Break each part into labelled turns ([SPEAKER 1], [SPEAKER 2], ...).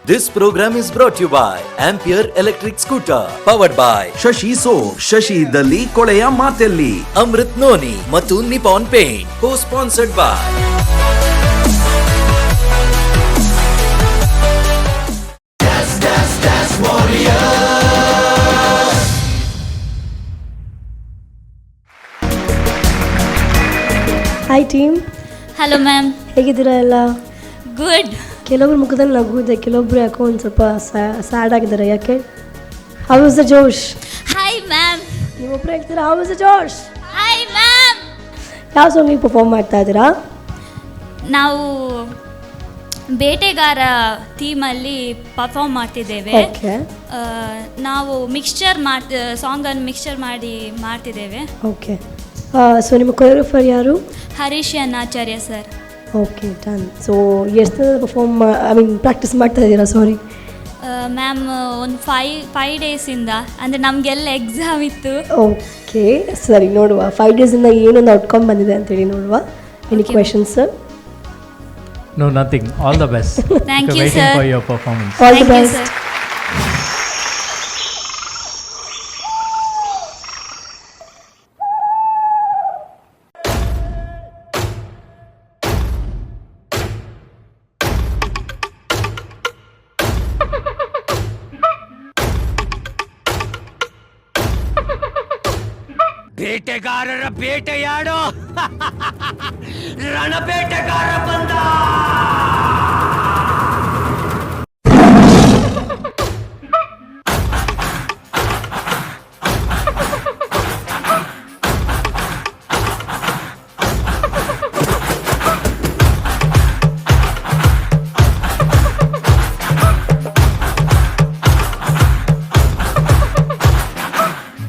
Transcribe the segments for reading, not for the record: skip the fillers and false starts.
[SPEAKER 1] This program is brought to you by Ampere Electric Scooter, powered by
[SPEAKER 2] Shashi soap, Shashi ಇದ್ದಲ್ಲಿ ಕೊಳೆಯ ಮಾತೆಲ್ಲಿ,
[SPEAKER 1] Amrit noni ಮತ್ತು Nippon paint, co-sponsored by
[SPEAKER 3] hi team.
[SPEAKER 4] Hello ma'am,
[SPEAKER 3] ಹೇಗಿದ್ದೀರಾ ಎಲ್ಲ?
[SPEAKER 4] Good.
[SPEAKER 3] ಕೆಲವೊಬ್ರು ಮುಖದಲ್ಲಿ ನಗು ಇದೆ, ಕೆಲವೊಬ್ರು ಯಾಕೋ ಒಂದು ಸ್ವಲ್ಪ ಸ್ಯಾಡ್ ಆಗಿದ್ದಾರೆ. ಯಾಕೆ? How is the josh?
[SPEAKER 4] Hi ma'am.
[SPEAKER 3] ನೀವೊಬ್ರು ಹೇಳ್ತೀರಾ how is the josh?
[SPEAKER 4] Hi ma'am.
[SPEAKER 3] ಯಾವ ಸಾಂಗಿಗೆ ಪರ್ಫಾರ್ಮ್ ಮಾಡ್ತಾ ಇದ್ದೀರಾ?
[SPEAKER 4] ನಾವು ಬೇಟೆಗಾರ ಥೀಮಲ್ಲಿ ಪರ್ಫಾರ್ಮ್ ಮಾಡ್ತಿದ್ದೇವೆ.
[SPEAKER 3] ಓಕೆ.
[SPEAKER 4] ನಾವು ಸಾಂಗನ್ನು ಮಿಕ್ಸ್ಚರ್ ಮಾಡಿ ಮಾಡ್ತಿದ್ದೇವೆ.
[SPEAKER 3] ಓಕೆ. ಸೊ ನಿಮ್ಮ ಕೊರಿಯೋಗ್ರಫರ್ ಯಾರು?
[SPEAKER 4] ಹರೀಶ್ ಆಚಾರ್ಯ ಸರ್.
[SPEAKER 3] Okay, done. ಸೊ ಎಷ್ಟು ಪ್ರಾಕ್ಟೀಸ್ ಮಾಡ್ತಾ ಇದ್ದೀರಾ? ಸಾರಿ
[SPEAKER 4] ಮ್ಯಾಮ್, ಒಂದು ಫೈವ್ ಡೇಸಿಂದ, ಅಂದರೆ ನಮಗೆಲ್ಲ ಎಕ್ಸಾಮ್ ಇತ್ತು.
[SPEAKER 3] ಓಕೆ, ಸರಿ, ನೋಡುವ 5 ಡೇಸಿಂದ ಏನೊಂದು ಔಟ್ಕಮ್ ಬಂದಿದೆ ಅಂತೇಳಿ ನೋಡುವ. Any questions sir?
[SPEAKER 5] No, nothing. All the best.
[SPEAKER 4] Thank you,
[SPEAKER 5] waiting
[SPEAKER 4] sir.
[SPEAKER 5] for your performance.
[SPEAKER 3] All the
[SPEAKER 4] Thank you,
[SPEAKER 3] best.
[SPEAKER 4] sir.
[SPEAKER 1] ಬೇಟೆಗಾರರ ಬೇಟೆಯಾಡೋ ರಣಬೇಟೆಗಾರ ಬಂದ.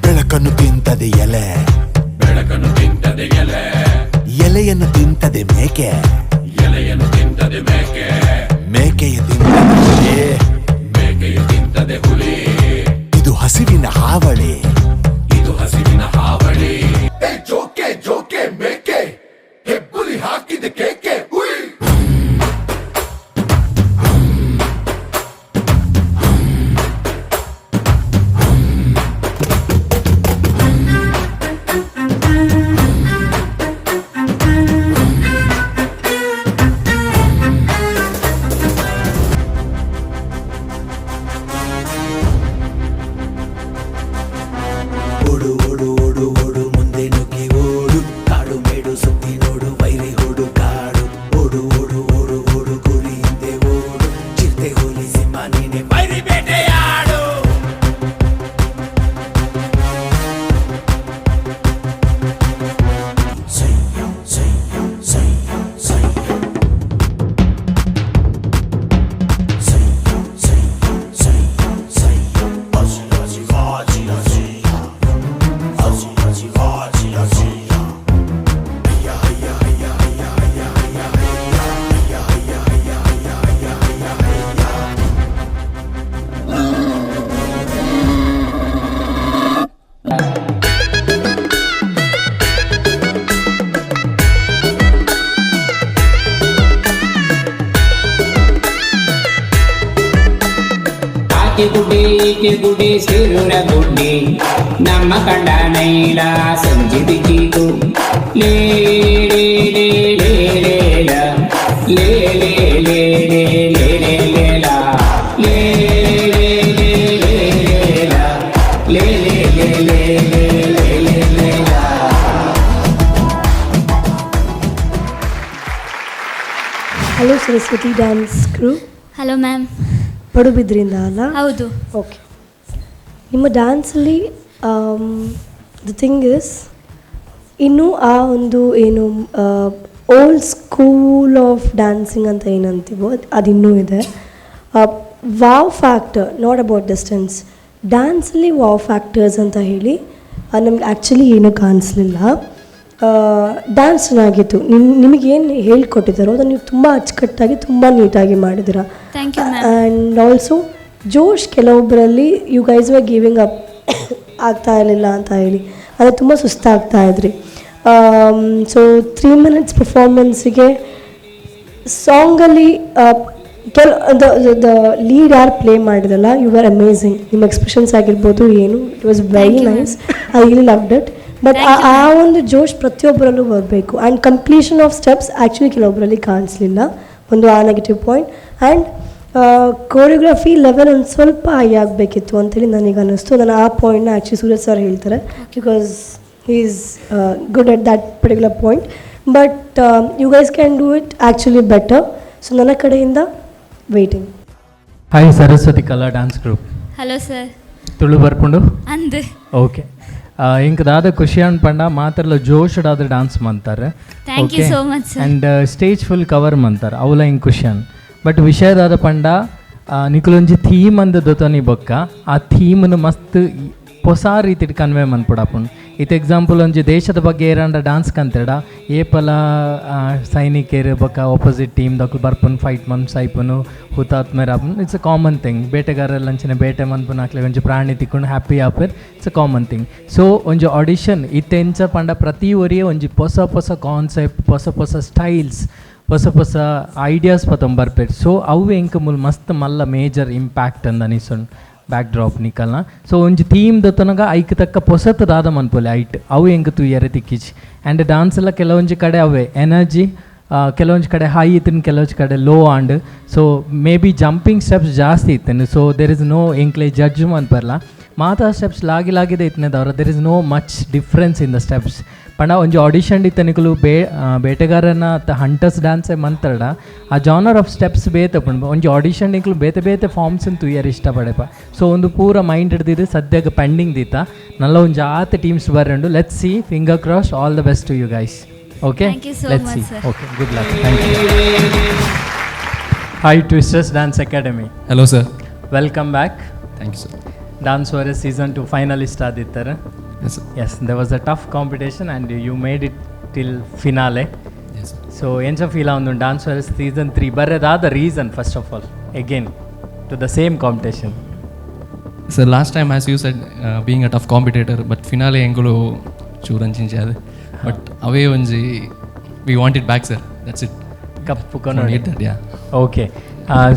[SPEAKER 2] ಬೆಳಕನ್ನು ತಿಂತದೆ ಎಲೆ, ಬೆಳಕನ್ನು ತಿಂತದೆ ಎಲೆ, ಎಲೆಯನ್ನು ತಿಂತದೆ ಮೇಕೆ, ಎಲೆಯನ್ನು ತಿಂತದೆ ಮೇಕೆ, ಮೇಕೆಯ ತಿಂತದೆ ಹುಲಿ, ಮೇಕೆಯ ತಿಂತದೆ ಹುಲಿ. ಇದು ಹಸಿವಿನ ಹಾವಳಿ, ಇದು ಹಸಿವಿನ ಹಾವಳಿ. ಜೋಕೆ ಜೋಕೆ ಮೇಕೆ, ಹೆಬ್ಬುಲಿ ಹಾಕಿದ ಕೇಕೆ. ಓಡು ಓಡು ಓಡು ಓಡು ಮುಂದೆ ನುಗ್ಗಿ ಓಡು, ಕಾಡು ಮೇಡು ಸುತ್ತಿ ನೋಡು, ವೈರಿ ಹುಡು ಕಾಡು. ಓಡು ಓಡು ಓಡು ಓಡು ಗುರಿ ಹಿಂದೆ ಓಡು, ಚಿರತೆ ಹುಲಿ ಸಿಂಹ ನೀನೆ ವೈರಿ ಬೇಟೆಯಾಡು. ಸಯ್ಯ ಸಯ್ಯ ಸಯ್ಯ ಸಯ್ಯ ಸಯ್ಯ ಸಯ್ಯ ಸಯ್ಯ ಸಯ್ಯ. ಹಸಿ ಹಸಿ ಹಾಜಿ ಹಸಿ, ಹಸಿ ಹಸಿ ಹಾಜಿ ಹಸಿ. ಹಯ್ಯ ಹಯ್ಯ ಹಯ್ಯ ಹಯ್ಯ ಹಯ್ಯ ಹಯ್ಯ ಹಯ್ಯ ಹಯ್ಯ ಹಯ್ಯ ಹಯ್ಯ ಹಯ್ಯ ಹಯ್ಯ ಹಯ್ಯ ಹಯ್ಯ.
[SPEAKER 6] ಆಕೆ ಗುಡಿ ಈಕೆ ಗುಡಿ ಸೇರುರ ಗುಡ್ಡಿ, ನಮ್ಮ ಕಂಡ ನೈಲ ಸಂಜಿದ ಕೀಟು. ಲೇ ಲೇ ಲೇ ಲೇ ಲೇಲ, ಲೇ ಲೇ ಲೇ ಲೇ ಲೇ ಲೇ ಲೇಲ, ಲೇ ಲೇ ಲೇ ಲೇ ಲೇಲ, ಲೇ ಲೇ ಲೇ ಲೇ ಲೇ ಲೇ ಲೇ ಲೇಲ.
[SPEAKER 3] Hello Saraswati dance crew.
[SPEAKER 4] Hello ma'am.
[SPEAKER 3] ಪಡುಬಿದ್ರಿಂದ ಅಲ್ಲ?
[SPEAKER 4] ಹೌದು.
[SPEAKER 3] ಓಕೆ. ನಿಮ್ಮ ಡ್ಯಾನ್ಸಲ್ಲಿ ದ ಥಿಂಗ್ ಇಸ್, ಇನ್ನೂ ಆ ಒಂದು ಏನು ಓಲ್ಡ್ ಸ್ಕೂಲ್ ಆಫ್ ಡ್ಯಾನ್ಸಿಂಗ್ ಅಂತ ಏನಂತೀವೋ ಅದು ಇನ್ನೂ ಇದೆ. Wow factor, not about distance. ಡ್ಯಾನ್ಸಲ್ಲಿ ವಾವ್ ಫ್ಯಾಕ್ಟರ್ಸ್ ಅಂತ ಹೇಳಿ ನಮ್ಗೆ ಆ್ಯಕ್ಚುಲಿ ಏನೂ ಕಾಣಿಸ್ಲಿಲ್ಲ. ಡ್ಯಾನ್ಸ್ ಚೆನ್ನಾಗಿತ್ತು. ನಿಮಗೇನು ಹೇಳ್ಕೊಟ್ಟಿದ್ದಾರೋ ಅದನ್ನು ನೀವು ತುಂಬ ಅಚ್ಚುಕಟ್ಟಾಗಿ ತುಂಬ ನೀಟಾಗಿ ಮಾಡಿದ್ದೀರಾ.
[SPEAKER 4] Thank you ma'am.
[SPEAKER 3] And also josh ಕೆಲವೊಬ್ಬರಲ್ಲಿ you guys were giving up ಆಗ್ತಾ ಇರಲಿಲ್ಲ ಅಂತ ಹೇಳಿ, ಅದು ತುಂಬ ಸುಸ್ತಾಗ್ತಾ ಇದ್ರಿ. ಸೊ 3 minutes ಪರ್ಫಾರ್ಮೆನ್ಸಿಗೆ ಸಾಂಗಲ್ಲಿ ದ ಲೀಡ್ ಯಾರು ಪ್ಲೇ ಮಾಡಿದಲ್ಲ, ಯು ಆರ್ ಅಮೇಝಿಂಗ್. ನಿಮ್ಮ ಎಕ್ಸ್ಪ್ರೆಷನ್ಸ್ ಆಗಿರ್ಬೋದು ಏನು, it was very nice. I really loved it. But ಆ ಒಂದು ಜೋಶ್ ಪ್ರತಿಯೊಬ್ಬರಲ್ಲೂ ಬರಬೇಕು. And completion of steps actually ಕೆಲವೊಬ್ಬರಲ್ಲಿ ಕಾಣಿಸ್ಲಿಲ್ಲ, ಒಂದು ಆ negative point. And choreography level ಒಂದು ಸ್ವಲ್ಪ ಹೈ ಆಗಬೇಕಿತ್ತು ಅಂತೇಳಿ ನನಗೆ ಅನ್ನಿಸ್ತು. ನಾನು ಆ ಪಾಯಿಂಟ್ನ ಆ್ಯಕ್ಚುಲಿ ಸೂರಜ್ ಸರ್ ಹೇಳ್ತಾರೆ, because he is good at that particular point. But you guys can do it actually better. So ನನ್ನ ಕಡೆಯಿಂದ waiting.
[SPEAKER 5] Hi Saraswati Kala dance group.
[SPEAKER 4] Hello sir.
[SPEAKER 5] Tulu ಬರ್ಪುಂಡು
[SPEAKER 4] ಅಂದ್
[SPEAKER 5] ಓಕೆ. ಇಂಕ ದಾದ ಖುಷಿ ಅನ್ಪಂಡ ಮಾತ್ರಲ್ಲ ಜೋಶಡಾದ ಡ್ಯಾನ್ಸ್ ಮಾಡ್ತಾರೆ.
[SPEAKER 4] Thank you so much sir.
[SPEAKER 5] And stage full cover ಮಾಡ್ತಾರೆ ಅವಲ ಹಿಂಗೆ ಖುಷಿ ಅನ್. ಬಟ್ ವಿಷಯದಾದ ಪಂಡ ನಿಕುಲೊಂಜಿ ಥೀಮ್ ಅಂದ ದೊತನಿ ಬೊಕ್ಕ ಆ ಥೀಮ್ನು ಮಸ್ತ್ ಹೊಸ ರೀತಿ ಕನ್ವೆ ಮನ್ಪುಡಾಪುಂಡು. ಇತ್ತು ಎಕ್ಸಾಂಪಲ್ ಒಂಜಿ ದೇಶದ ಬಗ್ಗೆ ಏರಂಡ ಡ್ಯಾನ್ಸ್ ಕಂತೆಡ ಏಪಲ ಸೈನಿಕರು ಬೊಕ್ಕ ಆಪೋಸಿಟ್ ಟೀಮ್ ದಕ್ಲು ಬರ್ಪುನು ಫೈಟ್ ಮನ್ಸ್ ಐಪುನು ಹುತಾತ್ಮೆರ್ ಆಪುನು. It's a common thing. ಬೇಟೆಗಾರಲ್ಲ ಅಂಚನೆ ಬೇಟೆ ಮನ್ಪುನು ಹಾಕ್ಲೆ ಒಂಜಿ ಪ್ರಾಣಿ ತಿಕ್ಕೊಂಡು ಹ್ಯಾಪಿ ಆಪರ್. It's a common thing. So ಒಂಜಿ ಆಡಿಷನ್ ಇತ್ತೆಂಚ ಪಂಡ ಪ್ರತಿ ಒರಿಯೇ ಒಂಜಿ ಹೊಸ ಕಾನ್ಸೆಪ್ಟ್, ಹೊಸ ಸ್ಟೈಲ್ಸ್, ಹೊಸ ಐಡಿಯಾಸ್ ಪತಂ ಬರ್ಪೇರು. ಸೊ ಅವು ಎಂಕ ಮುಲ್ ಮಸ್ತ್ ಮಲ್ಲ ಮೇಜರ್ ಇಂಪ್ಯಾಕ್ಟ್ ಅಂದ್ ಅನಿಸೊಂಡು ಬ್ಯಾಕ್ ಡ್ರಾಪ್ ನಿಕಲ್ನ. ಸೊ ಒಂಜಿ ಥೀಮ್ ದೊತ್ತನಗ ಐಕ್ ತಕ್ಕ ಪೊಸತ್ ದಾದ ಮನ್ಪೊಲೆ ಐಟ್ ಅವು ಎಂಕ್ ತೂಯರೆ ತಿಕ್ಕಿಚ್. ಆ್ಯಂಡ್ ಡ್ಯಾನ್ಸ್ ಎಲ್ಲ ಕೆಲವೊಂಜಿ ಕಡೆ ಅವೇ ಎನರ್ಜಿ, ಕೆಲವೊಂಜಿ ಕಡೆ ಹೈ ಇತ್ತಿನ, ಕೆಲವೊಂಜಿ ಕಡೆ low and. So may be jumping steps ಜಾಸ್ತಿ ಇತ್ತೇನು. ಸೊ ದೇರ್ ಇಸ್ ನೋ ಎಂಕ್ಲೆ ಜಡ್ಜ್ ಮನ್ಪರ್ಲ ಮಾತಾ ಸ್ಟೆಪ್ಸ್ ಲಾಗಿದೆ ಇತ್ತನೇದವ್ರ. There is no much difference in the steps. ಪಂಡ ಒಂಜಿ ಆಡಿಷನ್ ಇತ್ತನಿಕಲು ಬೇಟೆಗಾರನ ಹಂಟರ್ಸ್ ಡ್ಯಾನ್ಸೇ ಮಂತಡ ಆ ಜಾನರ್ ಆಫ್ ಸ್ಟೆಪ್ಸ್ ಬೇತೆ ಪಂಡು ಒಂಜಿ ಆಡಿಷನ್ ನಿಕ್ಲು ಬೇತೆ ಫಾರ್ಮ್ಸ್ ತೂಯರ್ ಇಷ್ಟಪಡೆಪ. ಸೊ ಒಂದು ಪೂರ ಮೈಂಡ್ ಹಿಡ್ದಿದ್ದು ಸದ್ಯಕ್ಕೆ ಪೆಂಡಿಂಗ್ ದೀತ ನಲ್ಲ ಒಂಜಿ ಆತ ಟೀಮ್ಸ್ ಬರಂಡು. Let's see, finger cross, all the best to you guys. Okay, let's see. Okay, good luck. Thank you. Hi Twisters dance academy.
[SPEAKER 7] Hello sir.
[SPEAKER 5] Welcome back.
[SPEAKER 7] Thank you sir.
[SPEAKER 5] Dance ವಾರೆ season 2 finalist ಆದಿತ್ತಾರೆ.
[SPEAKER 7] Yes sir.
[SPEAKER 5] Yes, there was a tough competition and you made it till finale.
[SPEAKER 7] Yes sir.
[SPEAKER 5] So encha feel on dance war season 3 barredada reason first of all again to the same competition.
[SPEAKER 7] Sir, last time as you said being a tough competitor but finale engulu churancinchadu but away onji we want it back sir, that's it.
[SPEAKER 5] Kappu konodi.
[SPEAKER 7] Yeah.
[SPEAKER 5] Okay.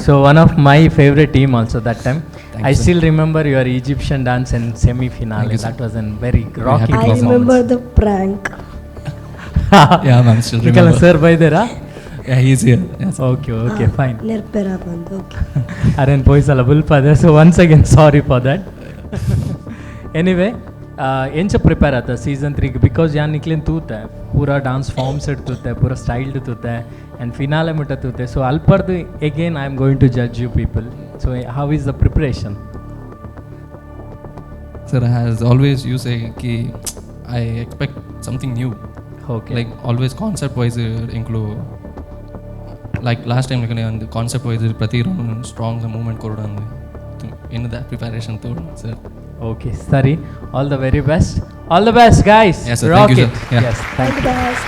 [SPEAKER 5] So one of my favorite team also that time.
[SPEAKER 7] Thank
[SPEAKER 5] I
[SPEAKER 7] you,
[SPEAKER 5] still remember your Egyptian dance in semi-finale. That was a very rocky
[SPEAKER 3] I remember the prank.
[SPEAKER 7] Yeah ma'am, still remember.
[SPEAKER 5] Sir baidera?
[SPEAKER 7] Yeah, he is here. Yes.
[SPEAKER 5] Okay, fine.
[SPEAKER 3] Nerpera bandu. Okay.
[SPEAKER 5] Aren poisala bulpada. So once again sorry for that. Anyway, ಎಂಚ prepare ಆತ season 3 because ಯಾನ್ ನಿಕ್ಲಿನ್ ತೂತೆ ಪೂರ dance forms ಇಡ್ತುತ್ತೆ, ಪೂರ styled ತೂತೆ and finale ಮುಟ್ಟ ತೂತೆ. So ಅಲ್ಪರ್ದು again I am going to judge you people. So how is the preparation?
[SPEAKER 7] Sir, as always you say ki I expect something new.
[SPEAKER 5] Okay.
[SPEAKER 7] Like always concept wise include like last time like on the concept wise prati round strong the movement korodandi in that preparation too sir.
[SPEAKER 5] Okay, sorry. All the very best. All the best, guys.
[SPEAKER 7] Yes, sir.
[SPEAKER 5] Rock
[SPEAKER 7] Thank you,
[SPEAKER 5] it.
[SPEAKER 7] sir. Yeah.
[SPEAKER 5] Yes, thank you.
[SPEAKER 3] Best.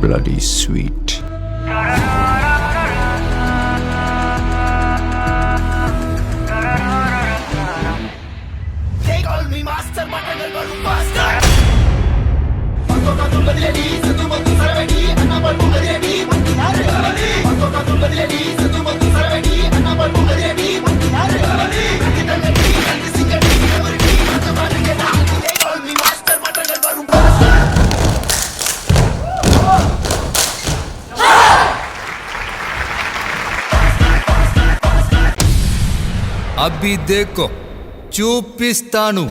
[SPEAKER 2] Bloody sweet. They call me master, but I never master. Pakko badiledi, satu matu saravedi, anna balbu badiledi, mantinare. Pakko badiledi, satu matu saravedi, anna balbu badiledi, mantinare. Kitangadi, kanti singadi, everydi, matamarige na. They call me master, but I never master.
[SPEAKER 1] अभी देखो చూపిస్తాను.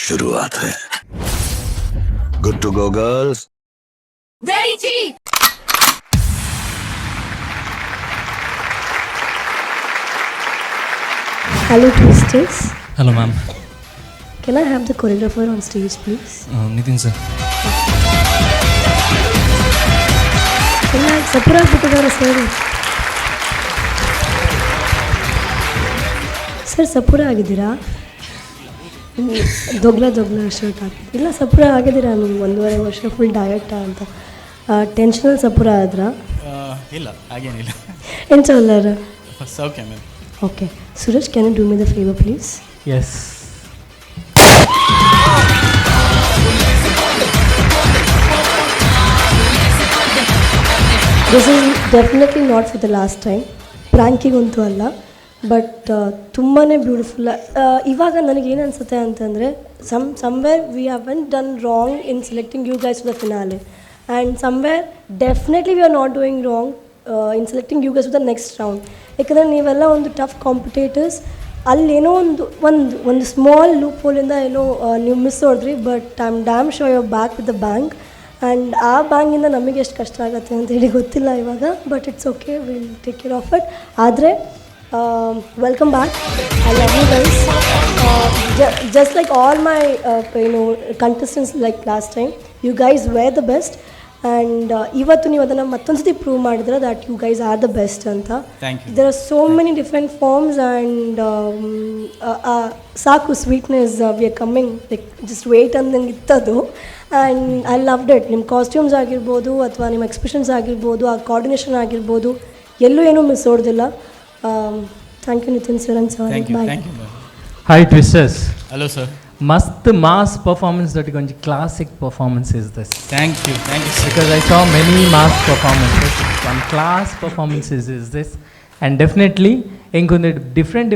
[SPEAKER 2] शुरुआत है. Good to go, girls.
[SPEAKER 4] Ready, G.
[SPEAKER 3] Hello, Twisters.
[SPEAKER 7] Hello, ma'am.
[SPEAKER 3] Can I have the choreographer on stage, please?
[SPEAKER 7] Nitin sir.
[SPEAKER 3] ಎಲ್ಲ ಸಪುರ ಆಗ್ಬಿಟ್ಟಿದ್ದಾರೆ sir. Sir ಸಪುರ ಆಗಿದ್ದೀರಾ? ದೊಗ್ಲ shirt ಹಾಕಿ ಇಲ್ಲ ಸಪುರ ಆಗಿದ್ದೀರಾ ನೀವು 1.5 ವರ್ಷ ಫುಲ್ ಡಯಟ್ ಅಂತ ಟೆನ್ಷನಲ್ಲಿ ಸಪುರ ಆದ್ರ?
[SPEAKER 8] ಇಲ್ಲ ಹಾಗೇನಿಲ್ಲ.
[SPEAKER 3] ಎಂಚಲ್ಲರ
[SPEAKER 8] ಸೌಖ್ಯ ma'am.
[SPEAKER 3] Okay Suresh, can you do me the favour please?
[SPEAKER 5] Yes.
[SPEAKER 3] This is definitely not for the last time. ಪ್ರ್ಯಾಂಕಿಗಂತೂ ಅಲ್ಲ, ಬಟ್ ತುಂಬಾ ಬ್ಯೂಟಿಫುಲ್. ಇವಾಗ ನನಗೇನು ಅನಿಸುತ್ತೆ ಅಂತಂದರೆ somewhere we haven't done wrong in selecting you guys for the finale, and somewhere definitely we are not doing wrong in selecting you guys for the next round. ಯಾಕಂದರೆ ನೀವೆಲ್ಲ ಒಂದು ಟಫ್ ಕಾಂಪಿಟೇಟರ್ಸ್. ಅಲ್ಲೇನೋ ಒಂದು small loop ಹೋಲಿಂದ ಏನೋ ನೀವು miss ಹೊಡೆದ್ರಿ, but I am damn sure you back with the bang. And ಆ ಬ್ಯಾಂಗಿಂದ ನಮಗೆ ಎಷ್ಟು ಕಷ್ಟ ಆಗುತ್ತೆ ಅಂತೇಳಿ ಗೊತ್ತಿಲ್ಲ ಇವಾಗ, but it's okay, will take care of it. ಆದರೆ welcome back. I love you guys. Just like all my contestants like last time, you guys were the best. And ಇವತ್ತು ನೀವು ಅದನ್ನು ಮತ್ತೊಂದು ಸತಿ ಪ್ರೂವ್ ಮಾಡಿದ್ರೆ that you guys are the best ಅಂತ. There are so many different forms and ಸಾಕು sweetness we are coming, like just wait ಅಂದಂಗೆ ಇತ್ತದು. And I loved it. ನಿಮ್ಮ ಕಾಸ್ಟ್ಯೂಮ್ಸ್ ಆಗಿರ್ಬೋದು ಅಥವಾ ನಿಮ್ಮ ಎಕ್ಸ್ಪ್ರೆಷನ್ಸ್ ಆಗಿರ್ಬೋದು, ಆ ಕೋಆರ್ಡಿನೇಷನ್ ಆಗಿರ್ಬೋದು, ಎಲ್ಲೂ ಏನೂ ಮಿಸ್ ಹೊಡೆದಿಲ್ಲ. Thank you Nitin sir and sir. Bye.
[SPEAKER 5] Hi Twisters.
[SPEAKER 8] Hello sir.
[SPEAKER 5] Mast mass performance that is classic performance is this.
[SPEAKER 8] Thank you sir.
[SPEAKER 5] Because I saw many mass performances. One class performances is this, and definitely inkonde different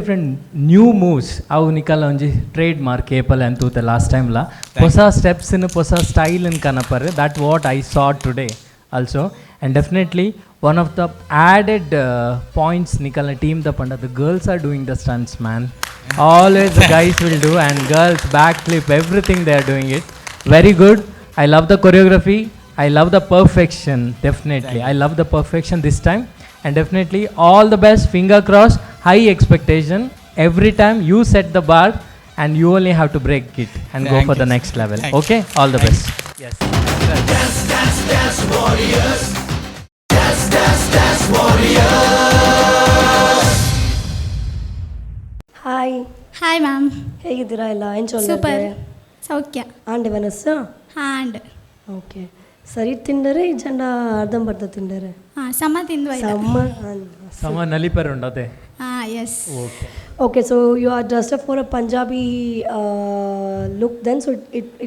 [SPEAKER 5] new moves avu nikala onji trademark apple antu the last time la posa steps in posa style in kanapare. That what I saw today also, and definitely one of the added points nikala team the panda, the girls are doing the stunts, man. Always the guys will do, and girls backflip, everything they are doing it very good. I love the choreography, I love the perfection. Definitely I love the perfection this time, and definitely all the best. Finger crossed, high expectation every time. You set the bar and you only have to break it and go for the next level. Okay, all the best. Yes.
[SPEAKER 2] Dance warriors. Dance warriors.
[SPEAKER 3] Hi.
[SPEAKER 4] Hi ma'am.
[SPEAKER 3] ಹೇಗಿದ್ದೀರಾ ಎಲ್ಲ?
[SPEAKER 4] Super. ಸೌಖ್ಯ.
[SPEAKER 3] ಆಂಡೆ ಮನಸ್ಸು?
[SPEAKER 4] Hand.
[SPEAKER 3] Okay. ಸರಿ ತಿಂಡರೆ ಈ ಜಂಡ ಅರ್ಧಂಬರ್ಧ ತಿಂಡರೆ?
[SPEAKER 4] ಹಾಂ, ಸಮ ತಿಂದು
[SPEAKER 5] ಸಮ ನಲಿಪರ್ ಉಂಡದೆ.
[SPEAKER 4] ಹಾಂ, yes.
[SPEAKER 3] Okay, so you are dressed up for a Punjabi look then, so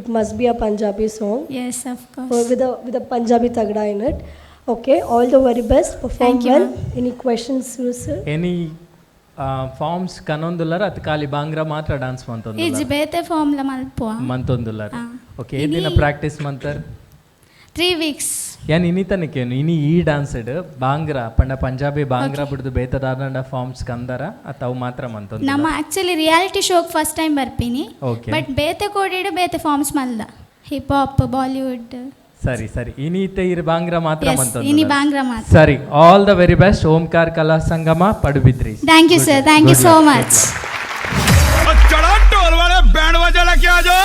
[SPEAKER 3] it must be a Punjabi song.
[SPEAKER 4] Yes, of course.
[SPEAKER 3] With a Punjabi tagda in it. Okay, all the very best. Perform well. Any questions, sir?
[SPEAKER 5] Any forms ಕನೊಂದುಲ್ಲರ ಅತ್ ಖಾಲಿ ಬಾಂಗ್ರಾ ಮಾತ್ರ dance ಮಂತೊಂದುಲ್ಲರ?
[SPEAKER 4] ಇಜ್ ಬೇತೆ form ಲ ಮಲ್ಪುವ
[SPEAKER 5] ಮಂತೊಂದುಲ್ಲರ. Okay, ಏ ದಿನ practice Mantar?
[SPEAKER 4] 3 weeks.
[SPEAKER 5] ಯಾನ್ ಇನ್ನಿತನಕೇನು ಇನಿ ಈ ಡ್ಯಾನ್ಸ್ಡ್ ಬಾಂಗ್ರಾ ಪಂಡ ಪಂಜಾಬಿ ಬಾಂಗ್ರಾ ಬಿಡ್ದು ಬೇತದಾದಂಡ ಫಾರ್ಮ್ಸ್ ಕಂದರ ಅವು ಮಾತ್ರ ಮಂತೊಂದು?
[SPEAKER 4] ನಮ್ಮ ಆಕ್ಚುಲಿ ರಿಯಾಲಿಟಿ ಶೋಗ್ ಫಸ್ಟ್ ಟೈಮ್ ಬರ್ಪಿನಿ.
[SPEAKER 5] ಓಕೆ,
[SPEAKER 4] ಬಟ್ ಬೇತೆ ಕೋಡಿಡ್ ಬೇತೆ ಫಾರ್ಮ್ಸ್ ಮಲ್ದ, ಹಿಪ್ ಹಾಪ್, ಬಾಲಿವುಡ್.
[SPEAKER 5] ಸರಿ ಸರಿ, ಇನಿತೆ ಇರ್ ಬಾಂಗ್ರಾ ಮಾತ್ರ ಮಂತೊಂದು?
[SPEAKER 4] ಇನಿ ಬಾಂಗ್ರಾ ಮಾತ್ರ.
[SPEAKER 5] ಸರಿ, all the very best. Omkara Kala Sangama Padubidri.
[SPEAKER 4] Thank you sir, thank you so much.
[SPEAKER 9] चढ़ा ढोल वाले बैंड बजा लेके आ जाओ.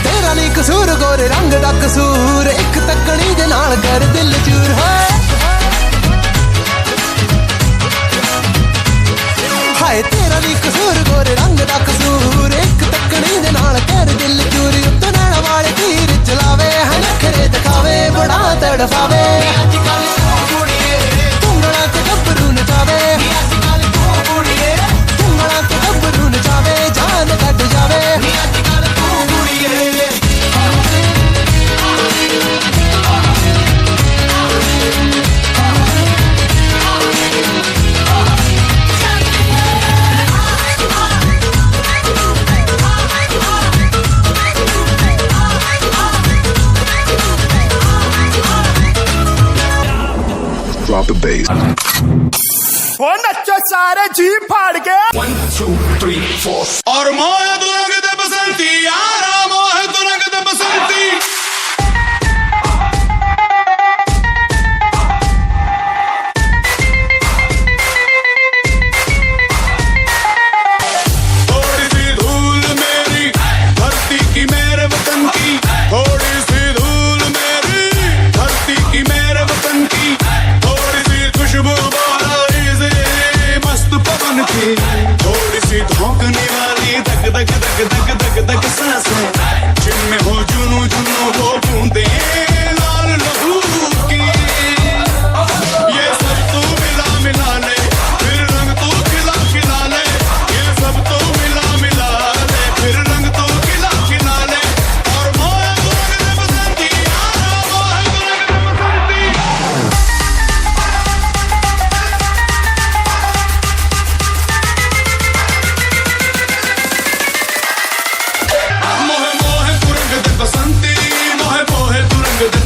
[SPEAKER 2] तेरा नहीं कसूर गोरे रंग दा कसूर, एक तकनी दे नाल कर दिल चूर है. हाय तेरा नहीं कसूर गोरे रंग दा कसूर, एक तकनी दे नाल कर दिल चूर. उत्तो नैना वाले तीर चलावे, है नखरे दिखावे, बड़ा तड़फावे. तुंगड़ा के गब्बरू नचावे, तुंगड़ा के गब्बरू नचावे, जान कट जावे.
[SPEAKER 9] Drop the bass.
[SPEAKER 2] नच्चो सारे जी फाड़ के
[SPEAKER 9] 1 2 3 4 और मोह तुरंग दे बसंती यारा मोह तुरंग दे बसंती थोड़ी सी धूल मेरी धरती की मेरे वतन की थोड़ी सी धूल मेरी धरती की मेरे वतन की थोड़ी सी खुशबू पवन की थोड़ी सी धोकने वाली धक धक धक धक धक धक सांसें जिनमें हो जुनू जुनू वो बूंदे लाल लहू की ये सब तो मिला मिला ले फिर रंग तो खिला खिला ले ये सब तो मिला मिला ले फिर रंग तो खिला खिला ले और मोह तुरंग दे बसंती यारा मोह तुरंग दे बसंती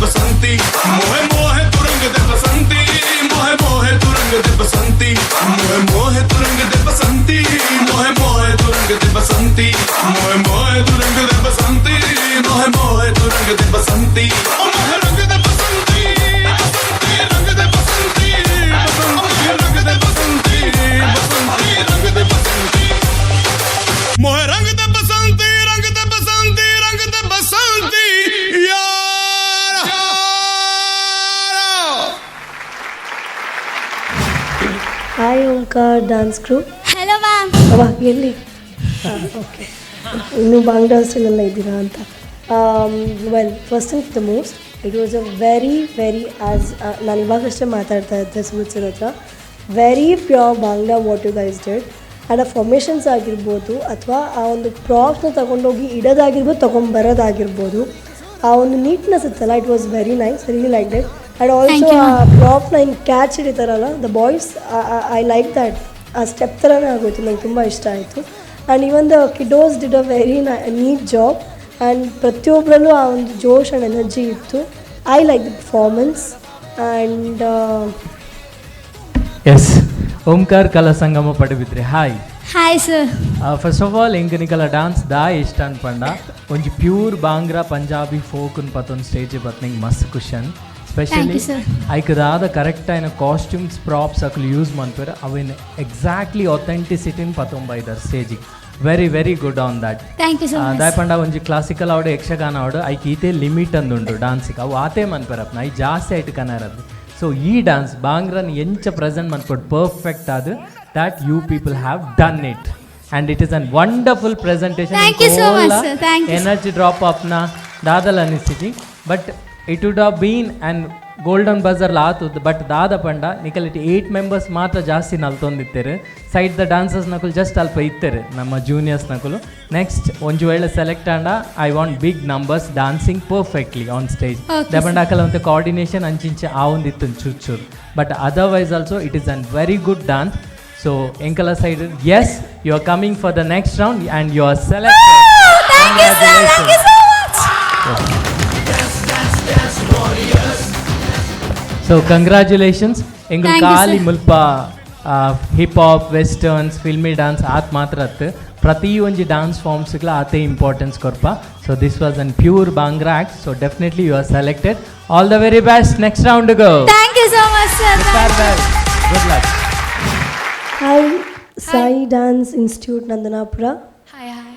[SPEAKER 9] बसंती मोहे मोहे तुरंग दे बसंती मोहे मोहे तुरंग दे बसंती मोहे मोहे तुरंग दे बसंती मोहे मोहे तुरंग दे बसंती मोहे मोहे तुरंग दे बसंती मोहे मोहे तुरंग दे बसंती मोहे रंग दे बसंती बसंती रंग दे बसंती बसंती रंग दे बसंती बसंती रंग दे बसंती मोहे रंग दे बसंती रंग दे बसंती रंग दे बसंती यार
[SPEAKER 3] hi Omkar dance crew.
[SPEAKER 4] Hello ma'am.
[SPEAKER 3] ಅವ ಎಲ್ಲಿ? ಓಕೆ, ಇನ್ನೂ ಬಾಂಗ್ಲಾ ಸ್ಟೈಲೆಲ್ಲ ಇದ್ದೀರಾ ಅಂತ. Well, first and the most it was a very as ನಾನು ಇವಾಗಷ್ಟೇ ಮಾತಾಡ್ತಾ ಇದ್ದೆ ಸುಮಿತ್ಸರ್ ಹತ್ರ, very pure bhangra what you guys did. And ಆ ಫಾರ್ಮೇಷನ್ಸ್ ಆಗಿರ್ಬೋದು ಅಥವಾ ಆ ಒಂದು ಪ್ರಾಪ್ಸ್ನ ತೊಗೊಂಡೋಗಿ ಇಡೋದಾಗಿರ್ಬೋದು, ತೊಗೊಂಬರೋದಾಗಿರ್ಬೋದು, ಆ ಒಂದು ನೀಟ್ನೆಸ್ ಇತ್ತಲ್ಲ, it was very nice, really like that. And also ಆ ಪ್ರಾಪ್ನ ಇನ್ನು ಕ್ಯಾಚ್ ಹಿಡಿತಾರಲ್ಲ the boys, I like that. ಆ ಸ್ಟೆಪ್ ಥರನೇ ಆಗೋಯ್ತು, ನಂಗೆ ತುಂಬ ಇಷ್ಟ ಆಯಿತು. And even the kiddos did a very neat job. And ಪ್ರತಿಯೊಬ್ಬರಲ್ಲೂ ಆ ಒಂದು ಜೋಶ್ ಆ್ಯಂಡ್ ಎನರ್ಜಿ ಇತ್ತು. I like the performance. And
[SPEAKER 5] yes, Omkar Kala Sangama Padubidri. Hi
[SPEAKER 4] hi sir.
[SPEAKER 5] First of all ಎಂಕ್ ನಿಕಲ ಡ್ಯಾನ್ಸ್ ದಾ ಇಷ್ಟ ಅನ್ಪಂಡ ಒಂಜಿ ಪ್ಯೂರ್ ಬಾಂಗ್ರಾ ಪಂಜಾಬಿ ಫೋಕ್ನ್ ಪತ್ತೊಂದು ಸ್ಟೇಜ್ ಬತ್ ನಿಂಗೆ ಮಸ್ತ್ ಖುಷನ್. ಸ್ಪೆಷಲಿ ಐಕದಾದ ಕರೆಕ್ಟ್ ಆಯ್ನ ಕಾಸ್ಟ್ಯೂಮ್ಸ್ ಪ್ರಾಪ್ಸ್ ಅಕ್ಲು ಯೂಸ್ ಮಾಡ್ತಾರೆ, ಅವೇನು ಎಕ್ಸಾಕ್ಟ್ಲಿ ಅಥೆಂಟಿಸಿಟಿನ ಪತ್ತೊಂಬೈದಾರು ಸ್ಟೇಜಿಗೆ. Very good on that. ದಾಯಪಂಡ ಒಂಜಿ ಕ್ಲಾಸಿಕಲ್ ಆವಡು ಯಕ್ಷಗಾನ ಆವಡು ಐಕ್ ಈತೆ ಲಿಮಿಟ್ ಅಂದುಂಡು ಡಾನ್ಸಿಗೆ, ಅವು ಆತೆ ಮನ್ಪರಪ್ನ ಐ ಜಾಸ್ತಿ ಆಯ್ತು ಕನ್ನಡದ್ದು. ಸೊ ಈ ಡ್ಯಾನ್ಸ್ ಬಾಂಗ್ರನ್ ಎಂಚ ಪ್ರೆಸೆಂಟ್ ಮನ್ಪಡು ಪರ್ಫೆಕ್ಟ್ ಆದು that you people have done it and it is a wonderful presentation.
[SPEAKER 4] Thank you so much sir. Thank you.
[SPEAKER 5] Energy drop up na dadal anisiti, but it would have been an golden buzzer la atu, but dada panda nikaliti 8 members matra ಜಾಸ್ತಿ ನಲ್ತೊಂದಿತ್ತಾರೆ. Side ದ dancers ನಕುಲು just ಅಲ್ಪ ಇತ್ತಾರೆ ನಮ್ಮ juniors ನಕುಲು. Next ಒಂಜು ವೇಳೆ ಸೆಲೆಕ್ಟ್ ಆಂಡ I want big numbers dancing perfectly on stage. ದಪಂಡಾಕಲ ಒಂದು ಕೋಆರ್ಡಿನೇಷನ್ ಅಂಚಿಂಚೆ ಆ ಒಂದಿತ್ತು ಚೂರು, but otherwise also it is an very good dance. So, Enkala side, yes, you are coming for the next round and you are selected.
[SPEAKER 4] Thank you sir, thank you so much.
[SPEAKER 5] So, congratulations. Engul Kali Mulpa, hip hop, westerns, filmy dance, at matrat, prati onji dance forms ikla ate importance korpa. So, this was a pure Bhangra act. So, definitely you are selected. All the very best. Next round to go.
[SPEAKER 4] Thank you so much sir.
[SPEAKER 5] Good luck.
[SPEAKER 3] Hi, Sai dance institute Nandanapura.
[SPEAKER 4] Hi hi.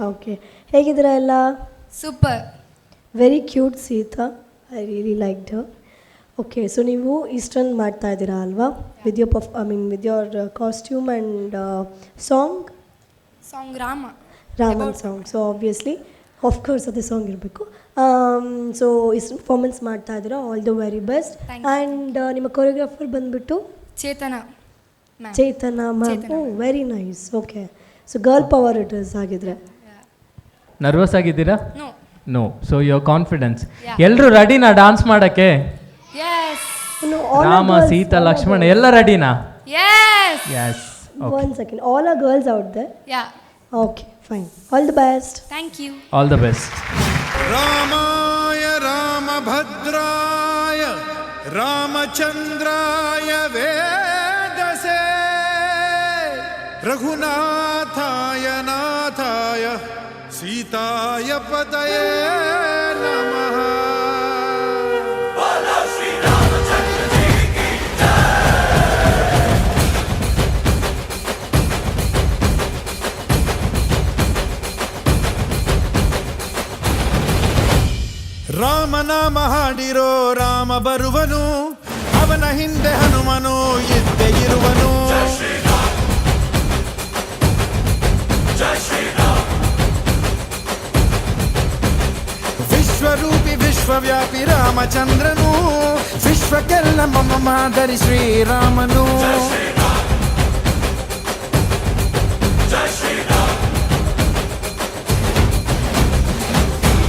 [SPEAKER 3] Okay, ಹೇಗಿದ್ದೀರಾ ಎಲ್ಲ?
[SPEAKER 4] Super.
[SPEAKER 3] Very cute Sita, I really liked her. Okay, so ನೀವು eastern ಮಾಡ್ತಾ ಇದ್ದೀರಾ ಅಲ್ವಾ, with your with your costume and song ರಾಮನ್ song. So obviously of course ಅದೇ song ಇರಬೇಕು. So eastern performance ಮಾಡ್ತಾ ಇದ್ದೀರಾ, all the very best. And ನಿಮ್ಮ ಕೊರಿಯೋಗ್ರಾಫರ್ ಬಂದುಬಿಟ್ಟು Chetana ma'am. Oh, very nice. Okay, so girl power it is ಆಗಿದ್ರೆ.
[SPEAKER 5] Nervous ಆಗಿದ್ದೀರಾ? No. So your confidence. ಎಲ್ಲರೂ ರೆಡಿನಾ ಡಾನ್ಸ್ ಮಾಡಕ್ಕೆ? ರಾಮ, ಸೀತಾ, ಲಕ್ಷ್ಮಣ ಎಲ್ಲ ರೆಡಿನಾ? Yes.
[SPEAKER 3] One second. All are girls out there?
[SPEAKER 4] Yeah.
[SPEAKER 3] Okay, fine. All the best.
[SPEAKER 4] Thank you.
[SPEAKER 5] All the best.
[SPEAKER 9] रामाय रामभद्राय रामचंद्राय वेदसे रघुनाथाय नाथाय सीताय पतये नमः. ರಾಮನಾಮ ಹಾಡಿರೋ ರಾಮ ಬರುವನು, ಅವನ ಹಿಂದೆ ಹನುಮನು ಇದ್ದೇ ಇರುವನು. ವಿಶ್ವರೂಪಿ ವಿಶ್ವವ್ಯಾಪಿ ರಾಮಚಂದ್ರನು, ವಿಶ್ವಕ್ಕೆಲ್ಲ ಮಮ ಮಾದರಿ ಶ್ರೀರಾಮನು.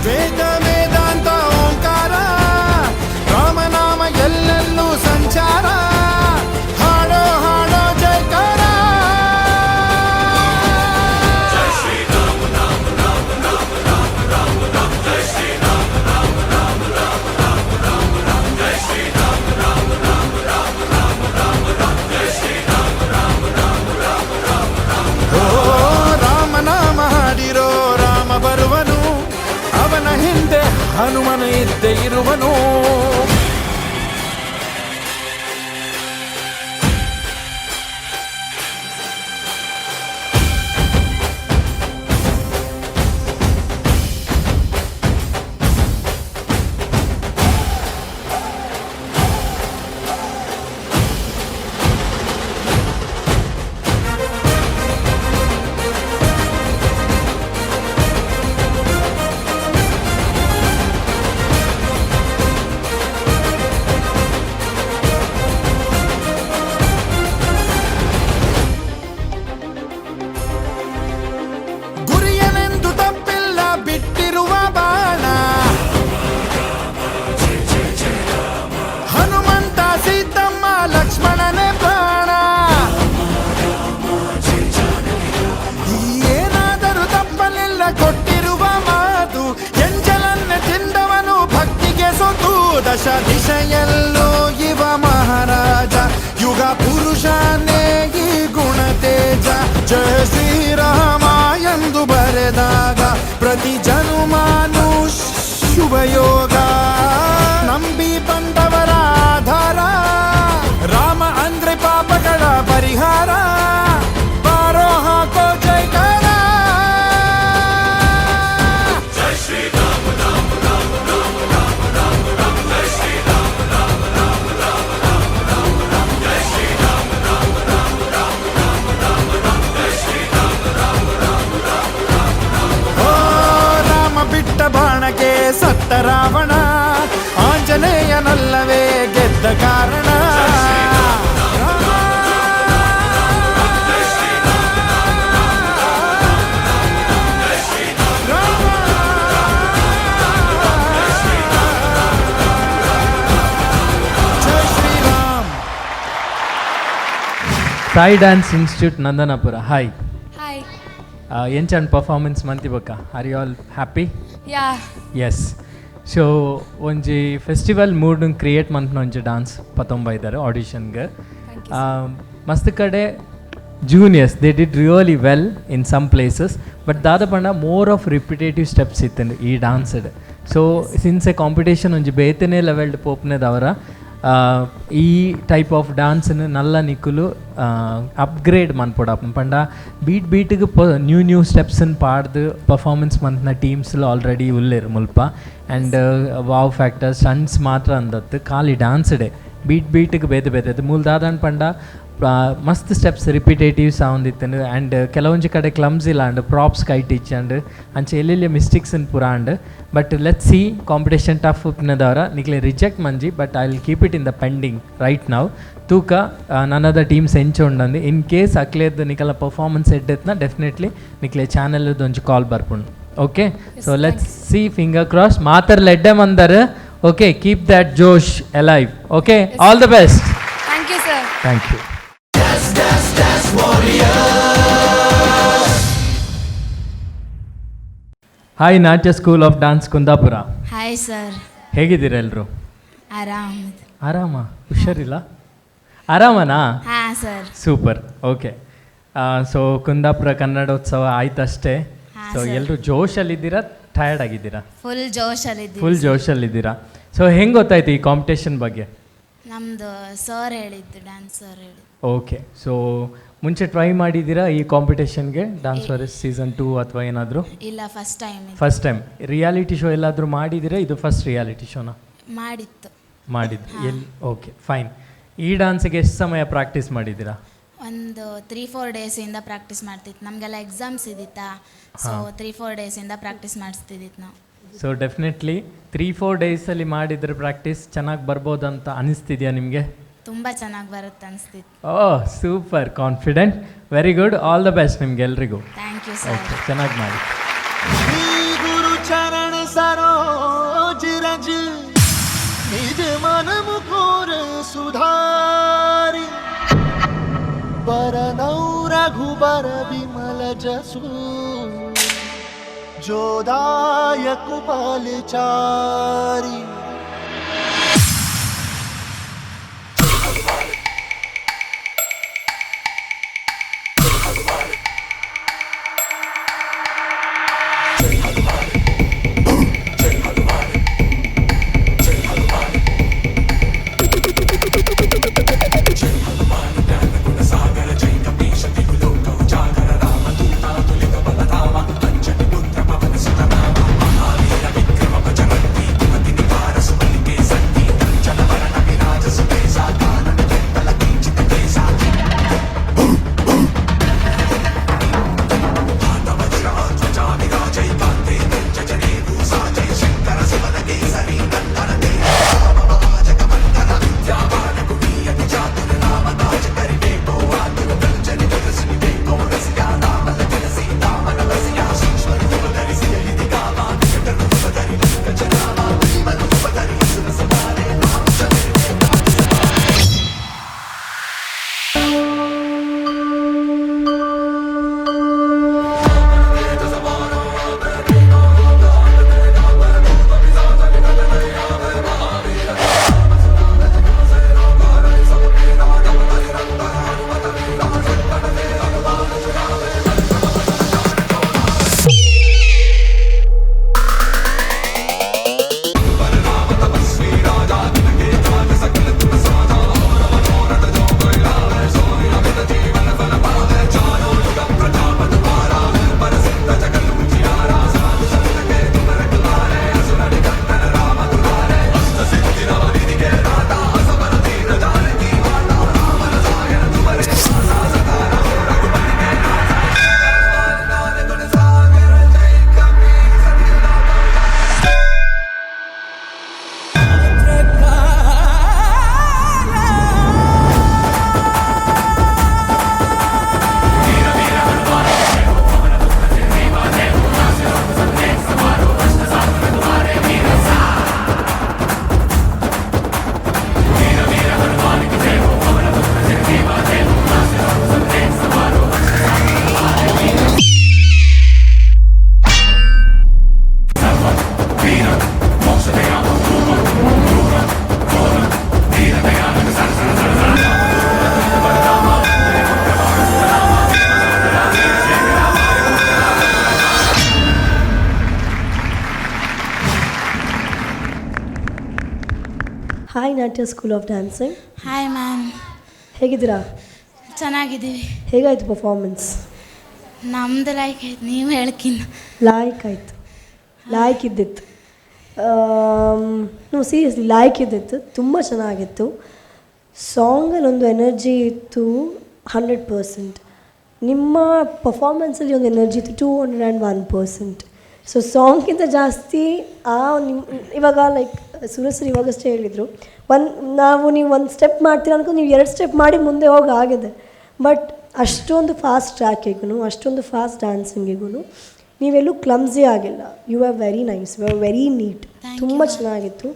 [SPEAKER 9] ವೇದ ವೇದಾಂತ ಓಂಕಾರ, ರಾಮನಾಮ ಎಲ್ಲೆಲ್ಲೂ ಸಂಚಾರ. ಹಾಡೋ ಹಾಡೋ ಜಯಕಾರ. ಓ ರಾಮನಾಮ ಹಾಡಿರೋ ರಾಮ ಬರುವನು, ಅವನ ಹಿಂದೆ ಹನುಮನು ಇದ್ದೇ ಇರುವನು. ಗುರಿಯನೆಂದು ತಪ್ಪಿಲ್ಲ ಬಿಟ್ಟಿರುವ ಬಾಣ, ಹನುಮಂತ ಸೀತಮ್ಮ ಲಕ್ಷ್ಮಣನೇ ಪ್ರಾಣ. ಏನಾದರೂ ತಪ್ಪಲಿಲ್ಲ ಕೊಟ್ಟಿರುವ ಮಾತು, ಎಂಜಲನ್ನೇ ತಿಂದವನು ಭಕ್ತಿಗೆ ಸೊತ್ತು. ದಶ ದಿಶೆಯಲ್ಲೂ ಇವ ಮಹಾರಾಜ, ಯುಗ ಪುರುಷನೇ ಈ ಗುಣ ತೇಜ. ಜಯ ಶ್ರೀರಾಮ ಎಂದು ಬರೆದಾಗ ಪ್ರತಿ ಜನುಮಾನು ಶುಭಯೋಗ. ನಂಬಿ ಬಂದವರ ಆಧಾರ, ರಾಮ ಅಂದ್ರೆ ಪಾಪಗಳ ಪರಿಹಾರ. ಬಾರೋ ಹಾಕೋ ಜೈಕಾರ. ಓ ರಾಮ ಬಿಟ್ಟ ಬಾಣಕ್ಕೆ ಸತ್ತ ರಾವಣ, ಆಂಜನೇಯನಲ್ಲವೇ ಗೆದ್ದ ಕಾರಣ. Jai Shriram.
[SPEAKER 5] Sai dance institute Nandanapura. Hi,
[SPEAKER 4] hi.
[SPEAKER 5] ಎಂಚಂಡ್ ಪರ್ಫಾರ್ಮೆನ್ಸ್ ಮಂತಿಬಕ್ಕ. Are you all happy?
[SPEAKER 4] Yeah.
[SPEAKER 5] Yes. So ಒಂಜಿ ಫೆಸ್ಟಿವಲ್ ಮೂಡ್ ಕ್ರಿಯೇಟ್ ಮಂತ್ನ ಒಂಜಿ ಡಾನ್ಸ್ ಪತ್ತೊಂಬೈದಾರೆ ಆಡಿಷನ್ಗೆ. ಮಸ್ತ್ ಕಡೆ juniors they did really well in some places, but ದಾದ ಪಂಡ ಮೋರ್ ಆಫ್ ರಿಪಿಟೇಟಿವ್ ಸ್ಟೆಪ್ಸ್ ಇತ್ತು ಈ ಡಾನ್ಸ್ಡ್. ಸೊ ಸಿನ್ಸ್ ಎ ಕಾಂಪಿಟೇಷನ್ ಒಂಜಿ ಬೇತನೇ ಲೆವೆಲ್ಡ್ ಪೋಪ್ನೆದವರ ಈ ಟೈಪ್ ಆಫ್ ಡ್ಯಾನ್ಸ್ನ ನಲ್ಲ ನಿಕ್ಕುಲು ಅಪ್ಗ್ರೇಡ್ ಮನ್ಪೊಡಪ್ಪ ಪಂಡ ಬೀಟ್ ಬೀಟ್ಗೆ ನ್ಯೂ ಸ್ಟೆಪ್ಸನ್ನು ಪಾಡ್ದು ಪರ್ಫಾರ್ಮೆನ್ಸ್ ಮಂತ್ನ ಟೀಮ್ಸ್ಲು ಆಲ್ರೆಡಿ ಉಲ್ಲೇರು ಮುಲ್ಪ. ಆ್ಯಂಡ್ ವಾವ್ ಫ್ಯಾಕ್ಟರ್ ಸ್ಟಂಟ್ಸ್ ಮಾತ್ರ ಅಂದತ್ತು ಖಾಲಿ ಡ್ಯಾನ್ಸ್ಡೆ ಬೀಟ್ಗೆ ಬೇತೆ ಮೂಲದಾದನ್ ಪಂಡ ಮಸ್ತ್ ಸ್ಟೆಪ್ಸ್ ರಿಪಿಟೇಟಿವ್ಸ್ ಆವಂದಿತ್ತಂಡು. ಆ್ಯಂಡ್ ಕೆಲವೊಂಜಿ ಕಡೆ ಕ್ಲಮ್ಸಿಲ್ಲ ಅಂಡ್ ಪ್ರಾಪ್ಸ್ ಕೈಟ್ ಇಚ್ಚಂಡು ಅಂಚೆ ಎಲ್ಲೆಲ್ಲಿ ಮಿಸ್ಟೇಕ್ಸನ್ನು ಪೂರ ಅಂಡ್. But let see competition tough ಉಪ್ನದವರ ನಿಕ್ಲೆ ರಿಜೆಕ್ಟ್ ಮಂಜಿ, but I will keep it in the pending right now. ತೂಕ ನನ್ನದ ಟೀಮ್ಸ್ ಎಂಚೊಂಡು ಇನ್ ಕೇಸ್ ಅಕ್ಲೇದು ನಿಕಲ ಪರ್ಫಾರ್ಮೆನ್ಸ್ ಎಡ್ಡೆತ್ನ ಡೆಫಿನೆಟ್ಲಿ ನಿಕ್ಲೆ ಚಾನಲ್ದು ಒಂಜಿ ಕಾಲ್ ಬರ್ಪುಂಡು. Okay, so let's see, finger cross. ಮಾತರ್ ಲೆಡ್ಡೆ ಮಂದರ್. ಓಕೆ, ಕೀಪ್ ದ್ಯಾಟ್ ಜೋಶ್ alive. Okay, all the best.
[SPEAKER 4] Thank you sir.
[SPEAKER 5] Thank you. Hi, Natya school of dance Kundapura.
[SPEAKER 4] Hi sir.
[SPEAKER 5] ಹೇಗಿದ್ದೀರಾ ಎಲ್ಲರೂ?
[SPEAKER 4] ಆರಾಮ್.
[SPEAKER 5] ಆರಾಮ, ಹುಷಾರಿಲ್ಲ, ಆರಾಮನಾ?
[SPEAKER 4] ಹಾಂ sir.
[SPEAKER 5] Super, okay. So Kundapura Kannadotsava ಆಯ್ತಷ್ಟೇ. ಸೊ ಎಲ್ಲರೂ ಜೋಶಲ್ಲಿದ್ದೀರಾ, ಟಯರ್ಡ್ ಆಗಿದ್ದೀರಾ?
[SPEAKER 4] ಫುಲ್ ಜೋಶಲ್ಲಿದ್ದೀವಿ.
[SPEAKER 5] ಫುಲ್ ಜೋಶಲ್ಲಿದ್ದೀರಾ. ಸೊ ಹೆಂಗೆ ಗೊತ್ತಾಯ್ತು ಈ ಕಾಂಪಿಟೇಷನ್ ಬಗ್ಗೆ?
[SPEAKER 4] ನಮ್ಮದು ಸರ್ ಹೇಳಿದ್ದು, ಡ್ಯಾನ್ಸ್ ಸರ್ ಹೇಳಿದ್ದು.
[SPEAKER 5] ಓಕೆ. ಸೊ ಮುಂಚೆ ಟ್ರೈ ಮಾಡಿದ್ದೀರಾ ಈ ಕಾಂಪಿಟೇಷನ್ಗೆ, ಡಾನ್ಸ್ ಫಾರೆಸ್ಟ್ ಸೀಸನ್ 2 ಅಥವಾ ಏನಾದರೂ?
[SPEAKER 4] ಇಲ್ಲ, first time.
[SPEAKER 5] First time. Reality show ಎಲ್ಲಾದರೂ ಮಾಡಿದ್ದೀರಾ? ಇದು ಫಸ್ಟ್ ರಿಯಾಲಿಟಿ ಶೋನಾ? ಮಾಡಿದ್ದು ಎಲ್ಲಿ? Okay, fine. ಈ ಡಾನ್ಸಿಗೆ ಎಷ್ಟು ಸಮಯ ಪ್ರಾಕ್ಟೀಸ್ ಮಾಡಿದ್ದೀರಾ?
[SPEAKER 4] ಒಂದು 3-4 ಡೇಸಿಂದ ಪ್ರಾಕ್ಟೀಸ್ ಮಾಡ್ತಿತ್ತು. ನಮಗೆಲ್ಲ ಎಕ್ಸಾಮ್ಸ್ ಇದ್ದಿತ್ತಾ, ಸೊ 3-4 ಡೇಸಿಂದ ಪ್ರಾಕ್ಟೀಸ್ ಮಾಡಿಸ್ತಿದ್ದಿತ್ತು ನಾವು.
[SPEAKER 5] ಸೊ ಡೆಫಿನೆಟ್ಲಿ 3-4 ಡೇಸಲ್ಲಿ ಮಾಡಿದರೆ ಪ್ರಾಕ್ಟೀಸ್ ಚೆನ್ನಾಗಿ ಬರ್ಬೋದಂತ ಅನಿಸ್ತಿದೆಯಾ ನಿಮಗೆ?
[SPEAKER 4] ತುಂಬ ಚೆನ್ನಾಗಿ ಬರುತ್ತೆ ಅನಿಸ್ತಿತ್ತು.
[SPEAKER 5] Oh, super, confident, very good, all the best ನಿಮ್ಗೆ ಎಲ್ರಿಗೂ.
[SPEAKER 4] Thank you sir.
[SPEAKER 5] ಓಕೆ, ಚೆನ್ನಾಗಿ ಮಾಡಿ.
[SPEAKER 2] गुरु चरण सरोज रज निज मन मुकुर सुधारी बरनौ रघुबर विमल जसु जोदायक बलचारी
[SPEAKER 3] hi Natya school of dancing.
[SPEAKER 4] Hi ma'am.
[SPEAKER 3] ಹೇಗಿದ್ದೀರಾ?
[SPEAKER 4] ಚೆನ್ನಾಗಿದ್ದೀವಿ.
[SPEAKER 3] ಹೇಗಾಯಿತು ಪರ್ಫಾರ್ಮೆನ್ಸ್?
[SPEAKER 4] ನಮ್ಮದು ಲೈಕ್ ಆಯ್ತು, ನೀವು ಹೇಳ್ಕಿನ್ನ
[SPEAKER 3] ಲಾಯ್ಕ್ ಆಯಿತು, ಲಾಯ್ಕ್ ಇದ್ದಿತ್ತು. ಸೀರಿಯಸ್ಲಿ ಲಾಯ್ಕ್ ಇದ್ದಿತ್ತು, ತುಂಬ ಚೆನ್ನಾಗಿತ್ತು. ಸಾಂಗಲ್ಲಿ ಒಂದು ಎನರ್ಜಿ ಇತ್ತು 100%. ನಿಮ್ಮ ಪರ್ಫಾರ್ಮೆನ್ಸಲ್ಲಿ ಒಂದು ಎನರ್ಜಿ ಇತ್ತು 201%. ಸೊ ಸಾಂಗ್ಗಿಂತ ಜಾಸ್ತಿ ಇವಾಗ ಲೈಕ್ ಸುರಸರು ಇವಾಗಷ್ಟೇ ಹೇಳಿದರು, ನೀವು ಒಂದು ಸ್ಟೆಪ್ ಮಾಡ್ತೀರ ಅನ್ಕೊಂಡು ನೀವು 2 ಸ್ಟೆಪ್ ಮಾಡಿ ಮುಂದೆ ಹೋಗಿ ಆಗಿದೆ. ಬಟ್ ಅಷ್ಟೊಂದು ಫಾಸ್ಟ್ ಟ್ರ್ಯಾಕಿಗೂ, ಅಷ್ಟೊಂದು ಫಾಸ್ಟ್ ಡ್ಯಾನ್ಸಿಂಗಿಗೂ ನೀವೆಲ್ಲೂ ಕ್ಲಮ್ಸಿ ಆಗಿಲ್ಲ. You are very nice, you are very neat. ತುಂಬ ಚೆನ್ನಾಗಿತ್ತು.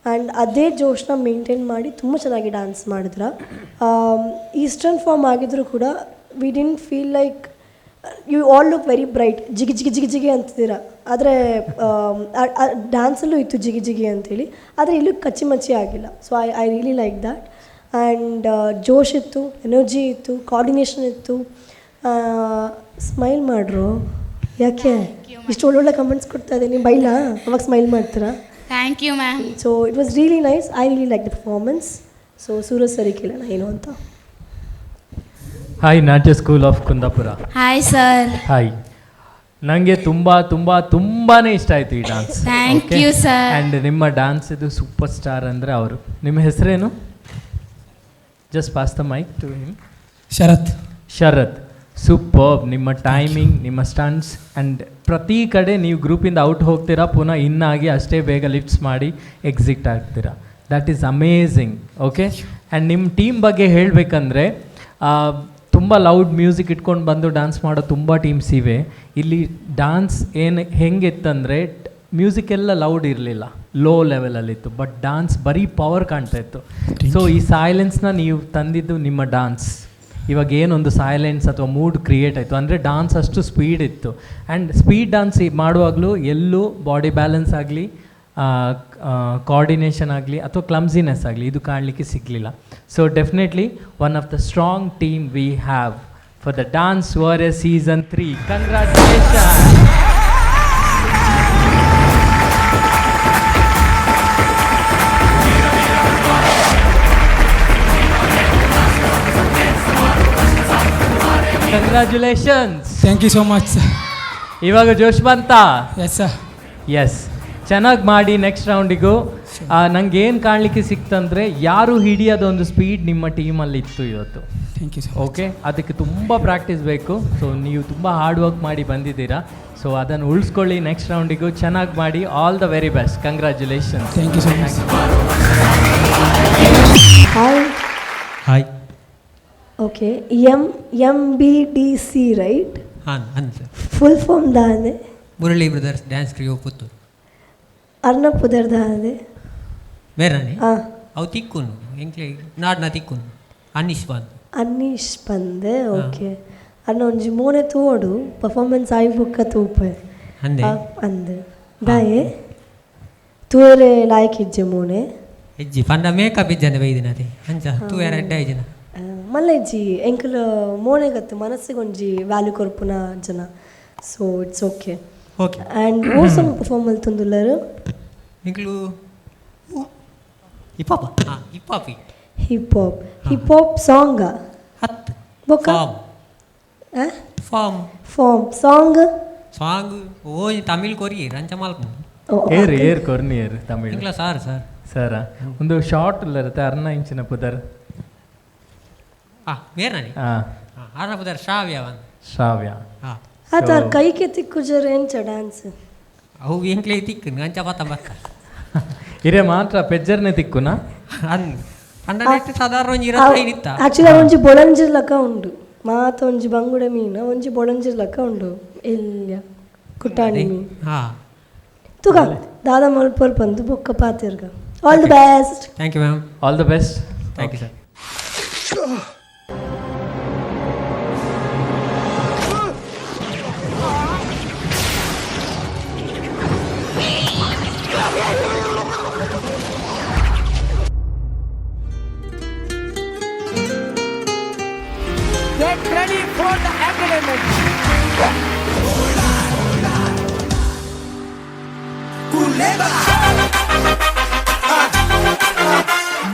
[SPEAKER 3] ಆ್ಯಂಡ್ ಅದೇ ಜೋಶನ್ನ ಮೇಂಟೈನ್ ಮಾಡಿ ತುಂಬ ಚೆನ್ನಾಗಿ ಡ್ಯಾನ್ಸ್ ಮಾಡಿದ್ರ. ಈಸ್ಟರ್ನ್ ಫಾರ್ಮ್ ಆಗಿದ್ದರೂ ಕೂಡ we didn't feel like you all look very bright, ಜಿಗಿ ಜಿಗಿ ಜಿಗಿ ಜಿಗಿ ಅಂತಿದ್ದೀರಾ. ಆದರೆ ಡ್ಯಾನ್ಸಲ್ಲೂ ಇತ್ತು ಜಿಗಿ ಜಿಗಿ ಅಂತೇಳಿ, ಆದರೆ ಇಲ್ಲೂ ಕಚ್ಚಿ ಮಚ್ಚಿ ಆಗಿಲ್ಲ. So I really like that. And ಜೋಶ್ ಇತ್ತು, ಎನರ್ಜಿ ಇತ್ತು, ಕೋಆರ್ಡಿನೇಷನ್ ಇತ್ತು. ಸ್ಮೈಲ್ ಮಾಡ್ರು, ಯಾಕೆ ಇಷ್ಟು ಒಳ್ಳೊಳ್ಳೆ ಕಮೆಂಟ್ಸ್ ಕೊಡ್ತಾ ಇದ್ದೀನಿ, ಬೈಲಾ ಅವಾಗ ಸ್ಮೈಲ್ ಮಾಡ್ತೀರಾ?
[SPEAKER 4] Thank you ma'am.
[SPEAKER 3] So it was really nice. I really like the performance. So Suraj ಸರಿ ಕೇಳೋಣ ಏನು ಅಂತ.
[SPEAKER 5] Hi, Natya school of Kundapura.
[SPEAKER 4] Hi sir.
[SPEAKER 5] Hi, ನನಗೆ ತುಂಬಾ ಇಷ್ಟ ಆಯಿತು ಈ dance.
[SPEAKER 4] Thank you sir.
[SPEAKER 5] And ನಿಮ್ಮ ಡಾನ್ಸ್ ಇದು ಸೂಪರ್ ಸ್ಟಾರ್ ಅಂದರೆ ಅವರು. ನಿಮ್ಮ ಹೆಸರೇನು? Just pass the mic to him. Sharath. Super. ನಿಮ್ಮ ಟೈಮಿಂಗ್, ನಿಮ್ಮ ಸ್ಟಂಟ್ಸ್ ಆ್ಯಂಡ್ ಪ್ರತಿ ಕಡೆ ನೀವು ಗ್ರೂಪಿಂದ ಔಟ್ ಹೋಗ್ತೀರಾ, ಪುನಃ ಇನ್ನಾಗಿ ಅಷ್ಟೇ ಬೇಗ ಲಿಫ್ಟ್ಸ್ ಮಾಡಿ ಎಕ್ಸಿಟ್ ಆಗ್ತೀರಾ. That is amazing. Okay. And ನಿಮ್ಮ ಟೀಮ್ ಬಗ್ಗೆ ಹೇಳಬೇಕಂದ್ರೆ ತುಂಬ ಲೌಡ್ ಮ್ಯೂಸಿಕ್ ಇಟ್ಕೊಂಡು ಬಂದು ಡ್ಯಾನ್ಸ್ ಮಾಡೋ ತುಂಬ ಟೀಮ್ಸ್ ಇವೆ. ಇಲ್ಲಿ ಡ್ಯಾನ್ಸ್ ಹೆಂಗಿತ್ತಂದರೆ ಮ್ಯೂಸಿಕ್ ಎಲ್ಲ ಲೌಡ್ ಇರಲಿಲ್ಲ, ಲೋ ಲೆವೆಲಲ್ಲಿತ್ತು, ಬಟ್ ಡ್ಯಾನ್ಸ್ ಬರೀ ಪವರ್ ಕಾಣ್ತಾ ಇತ್ತು. ಸೊ ಈ ಸೈಲೆನ್ಸ್ನ ನೀವು ತಂದಿದ್ದು ನಿಮ್ಮ ಡ್ಯಾನ್ಸ್. ಇವಾಗ ಏನೊಂದು ಸೈಲೆನ್ಸ್ ಅಥವಾ ಮೂಡ್ ಕ್ರಿಯೇಟ್ ಆಯಿತು ಅಂದರೆ ಡಾನ್ಸ್ ಅಷ್ಟು ಸ್ಪೀಡ್ ಇತ್ತು. ಆ್ಯಂಡ್ ಸ್ಪೀಡ್ ಡಾನ್ಸ್ ಮಾಡುವಾಗಲೂ ಎಲ್ಲೂ ಬಾಡಿ ಬ್ಯಾಲೆನ್ಸ್ ಆಗಲಿ, ಕೋಆರ್ಡಿನೇಷನ್ ಆಗಲಿ ಅಥವಾ ಕ್ಲಮ್ಸಿನೆಸ್ ಆಗಲಿ ಇದು ಕಾಣಲಿಕ್ಕೆ ಸಿಗಲಿಲ್ಲ. So definitely one of the strong team we have for the dance warrior season 3. Congratulation. Congratulations.
[SPEAKER 10] Thank you so much sir.
[SPEAKER 5] ಇವಾಗ ಜೋಶ್ ಬಂತಾ?
[SPEAKER 10] Yes sir.
[SPEAKER 5] ಎಸ್, ಚೆನ್ನಾಗಿ ಮಾಡಿ. ನೆಕ್ಸ್ಟ್ ರೌಂಡಿಗೂ ನಂಗೆ ಏನು ಕಾಣಲಿಕ್ಕೆ ಸಿಕ್ತಂದರೆ ಯಾರು ಹಿಡಿಯೋದೊಂದು ಸ್ಪೀಡ್ ನಿಮ್ಮ ಟೀಮಲ್ಲಿ ಇತ್ತು ಇವತ್ತು.
[SPEAKER 10] Thank you sir.
[SPEAKER 5] ಓಕೆ, ಅದಕ್ಕೆ ತುಂಬ ಪ್ರಾಕ್ಟೀಸ್ ಬೇಕು. ಸೊ ನೀವು ತುಂಬ ಹಾರ್ಡ್ ವರ್ಕ್ ಮಾಡಿ ಬಂದಿದ್ದೀರಾ. ಸೊ ಅದನ್ನು ಉಳಿಸ್ಕೊಳ್ಳಿ. ನೆಕ್ಸ್ಟ್ ರೌಂಡಿಗೂ ಚೆನ್ನಾಗಿ ಮಾಡಿ. All the very best. Congratulations.
[SPEAKER 10] Thank you so much.
[SPEAKER 11] Hi.
[SPEAKER 3] Okay, MBDC right?
[SPEAKER 11] ಹಾಂ ಸರ್.
[SPEAKER 3] ಫುಲ್ ಫಾರ್ಮ್ ದಾನೆ?
[SPEAKER 11] Murali brothers dance crew Puttur.
[SPEAKER 3] ಅರ್ನಪುದರ್ ದಾನೆ?
[SPEAKER 11] ಬೇರೆ ಅವು ತಿಕ್ಕುನು ಎಂಕ್ಲೆ ನಾಡ್ನ ತಿಕ್ಕುನು ಅನ್ನೀಶ್ ಬಂದೆ. ಓಕೆ. ಅನ್ನ ಒಂಜಿ ಮೋನೆ ತೋಡು ಪರ್ಫಾರ್ಮೆನ್ಸ್ ಆಯ್ ಬುಕ್ಕ ತೂಪೆ ಅಂದೆ ದಾಯೆ ತೂರೆ ಲಾಯ್ಕ್ ಇಜ್ಜೆ ಮೋನೆ ಹೆಜ್ಜಿ ಪಂಡ ಮೇಕಪ್ ಇಜ್ಜನೆ ಬೈದಿನದೆ ಅಂಚ ತೂ ಯಾರ ಎಡ್ಡ ಇಜ್ಜನ
[SPEAKER 3] ಮಲ್ಲ ಇಜ್ಜಿ ಎಂಕಲ್ ಮೋನೆ ಗತ್ತು ಮನಸ್ಸಿಗೆ ಒಂಜಿ ವ್ಯಾಲ್ಯೂ ಕೊರ್ಪುನ ಜನ. So it's okay.
[SPEAKER 11] Okay.
[SPEAKER 3] And ಓ ಸಾಂಗ್ ಪರ್ಫಾರ್ಮ್ ಮಲ್ತೊಂದುಲ್ಲರು
[SPEAKER 11] ಎಂಕ್ಲು ಹಿಪ್
[SPEAKER 3] ಹಾಪ್ ಸಾಂಗ್
[SPEAKER 11] ಹತ್ತು
[SPEAKER 3] ಬೊಕ್ಕ
[SPEAKER 11] ಫಾರ್ಮ್
[SPEAKER 3] ಸಾಂಗ್
[SPEAKER 11] ಓ ತಮಿಳ್ ಕೊರಿ ರಂಚ ಮಾಲ್ಪು
[SPEAKER 5] ಏರ್ ಕೊರ್ನಿ ಏರ್ ತಮಿಳ್
[SPEAKER 11] ಇಂಗ್ಲ ಸರ್
[SPEAKER 5] ಸರ ಒಂದು ಶಾರ್ಟ್ ಇಲ್ಲರುತ್ತೆ ಅರ್ನ ಇಂಚಿನ ಪುದರ್
[SPEAKER 11] ಬೇರೆ ಅರ್ನ ಪುದರ್ ಶ್ರಾವ್ಯ
[SPEAKER 3] ಆತ ಕೈಗೆ ತಿಕ್ಕುಜರ್ ಎಂಚ ಡ್ಯಾನ್ಸ್
[SPEAKER 11] ಅವು ಎಂಕ್ಲೆ ತಿಕ್ಕು ಅಂಚ ಬತ್ತ
[SPEAKER 5] ಇರೇ ಮಾತ್ರ ಪೆಜ್ಜರ್ನೆ ತಿಕ್ಕುನಾ
[SPEAKER 11] ಸಾಧಾರಣ
[SPEAKER 3] ಆಕ್ಚುಲಿ ಒಂಜಿ ಬೊಳಂಜಿರ್ ಲಕ ಉಂಡು ಮಾತ ಒಂಜಿ ಬಂಗುಡೆ ಮೀನ ಒಂಜಿ ಬೊಳಂಜಿರ್ ಲಕ ಉಂಡು ಎಲ್ಯ ಕುಟ್ಟಾಣಿ ಮೀನ್ ತುಗ ದಾದ ಮಲ್ಪರ್ ಬಂದು ಬೊಕ್ಕ ಪಾತಿರ್ಗ. All the best.
[SPEAKER 11] Thank you ma'am.
[SPEAKER 5] All the best.
[SPEAKER 11] Thank you sir.
[SPEAKER 2] Get ready for the academic. Culebra.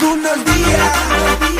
[SPEAKER 2] Buenos días.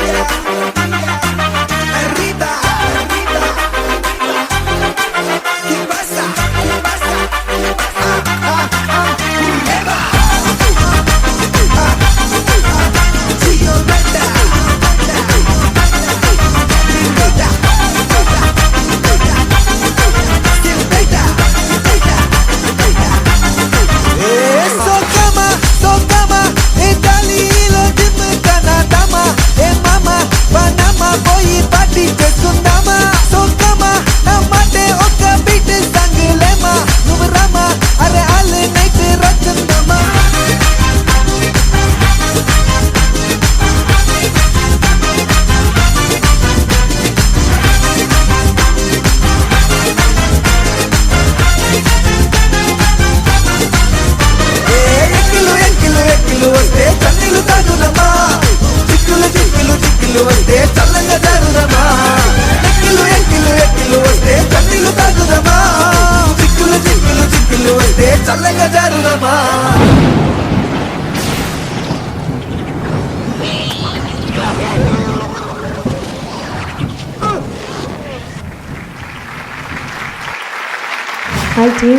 [SPEAKER 3] Hi team.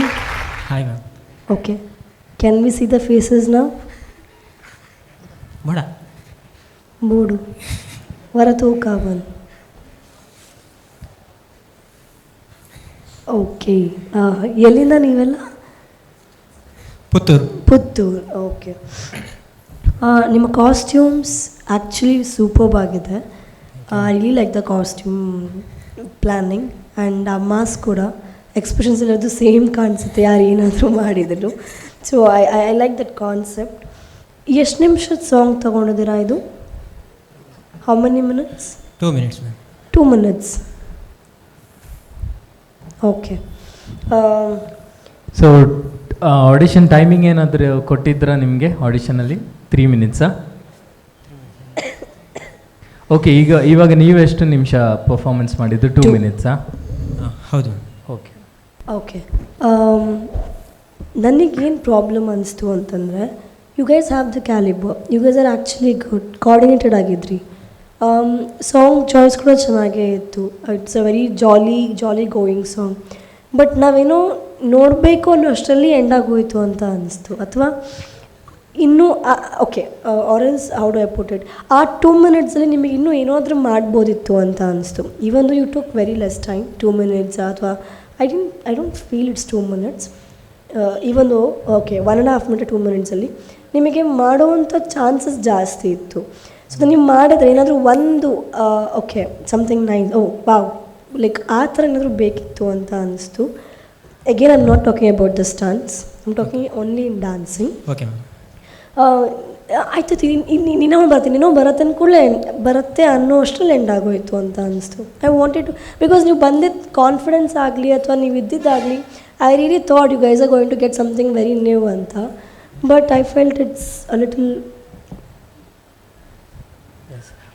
[SPEAKER 10] Hi ma'am.
[SPEAKER 3] Okay. Can we see the faces now?
[SPEAKER 11] ಬಡ
[SPEAKER 3] ಮೂಡು ವರತೂಕಾವನ್. Okay. ಎಲ್ಲಿಂದ ನೀವೆಲ್ಲ?
[SPEAKER 10] Puttur.
[SPEAKER 3] Puttur. Okay. ನಿಮ್ಮ costumes actually superb ಆಗಿದೆ. I really like the costume planning and ಆ mask ಕೂಡ expressions ಎಲ್ಲದು same ಕಾಣಿಸುತ್ತೆ ಯಾರು ಏನಾದರೂ ಮಾಡಿದ್ರು. So I like that concept. ಎಷ್ಟು ನಿಮಿಷದ ಸಾಂಗ್ ತೊಗೊಂಡಿದ್ದೀರಾ ಇದು? How many minutes?
[SPEAKER 10] 2 minutes ma'am.
[SPEAKER 3] 2 minutes. Okay.
[SPEAKER 5] So audition timing ಏನಾದರೂ ಕೊಟ್ಟಿದ್ರಾ ನಿಮಗೆ ಆಡಿಷನಲ್ಲಿ? 3 minutes? ಓಕೆ. ಇವಾಗ ನೀವು ಎಷ್ಟು ನಿಮಿಷ ಪರ್ಫಾರ್ಮೆನ್ಸ್ ಮಾಡಿದ್ದು? 2 minutes?
[SPEAKER 10] ಹೌದು.
[SPEAKER 5] ಓಕೆ.
[SPEAKER 3] ಓಕೆ. ನನಗೇನು ಪ್ರಾಬ್ಲಮ್ ಅನಿಸ್ತು ಅಂತಂದರೆ, you guys have the calibre, you guys are actually good, coordinated ಆಗಿದ್ರಿ. ಸಾಂಗ್ ಚಾಯ್ಸ್ ಕೂಡ ಚೆನ್ನಾಗೇ ಇತ್ತು. It's a very jolly going song. But ನಾವೇನೋ ನೋಡಬೇಕು ಅನ್ನೋ ಅಷ್ಟರಲ್ಲಿ ಎಂಡ್ ಆಗೋಯ್ತು ಅಂತ ಅನ್ನಿಸ್ತು. ಅಥವಾ ಇನ್ನೂ okay, ಆರೆನ್ಸ್ how do I put it, ಆ 2 minutesಲ್ಲಿ ನಿಮಗೆ ಇನ್ನೂ ಏನಾದರೂ ಮಾಡ್ಬೋದಿತ್ತು ಅಂತ ಅನ್ನಿಸ್ತು. Even though you took very less time, 2 minutes ಅಥವಾ I don't feel it's 2 minutes. Even though okay 1.5 minute 2 minutesಲ್ಲಿ ನಿಮಗೆ ಮಾಡೋವಂಥ ಚಾನ್ಸಸ್ ಜಾಸ್ತಿ ಇತ್ತು. ಸೊ ನೀವು ಮಾಡಿದ್ರೆ ಏನಾದರೂ ಒಂದು ಓಕೆ ಸಮಥಿಂಗ್ ನೈಸ್, ಓ ವಾವ್, ಲೈಕ್ ಆ ಥರ ಏನಾದರೂ ಬೇಕಿತ್ತು ಅಂತ ಅನ್ನಿಸ್ತು. Again I am not talking about the stunts, I am talking only in dancing.
[SPEAKER 10] Okay ma'am.
[SPEAKER 3] ಆಯ್ತು, ಇನ್ನೂ ಬರ್ತೀನಿ, ಇನ್ನೂ ಬರುತ್ತೆ ಅಂದ್ಕೂಡಲೇ ಬರುತ್ತೆ ಅನ್ನೋ ಅಷ್ಟರಲ್ಲಿ ಎಂಡ್ ಆಗೋಯಿತು ಅಂತ ಅನ್ನಿಸ್ತು. ಐ ವಾಂಟೆಡ್ ಟು, ಬಿಕಾಸ್ ನೀವು ಬಂದಿದ್ದು ಕಾನ್ಫಿಡೆನ್ಸ್ ಆಗಲಿ ಅಥವಾ ನೀವು ಇದ್ದಿದ್ದಾಗಲಿ, I really thought you guys are going to get something very new ಅಂತ. But I felt it's a little.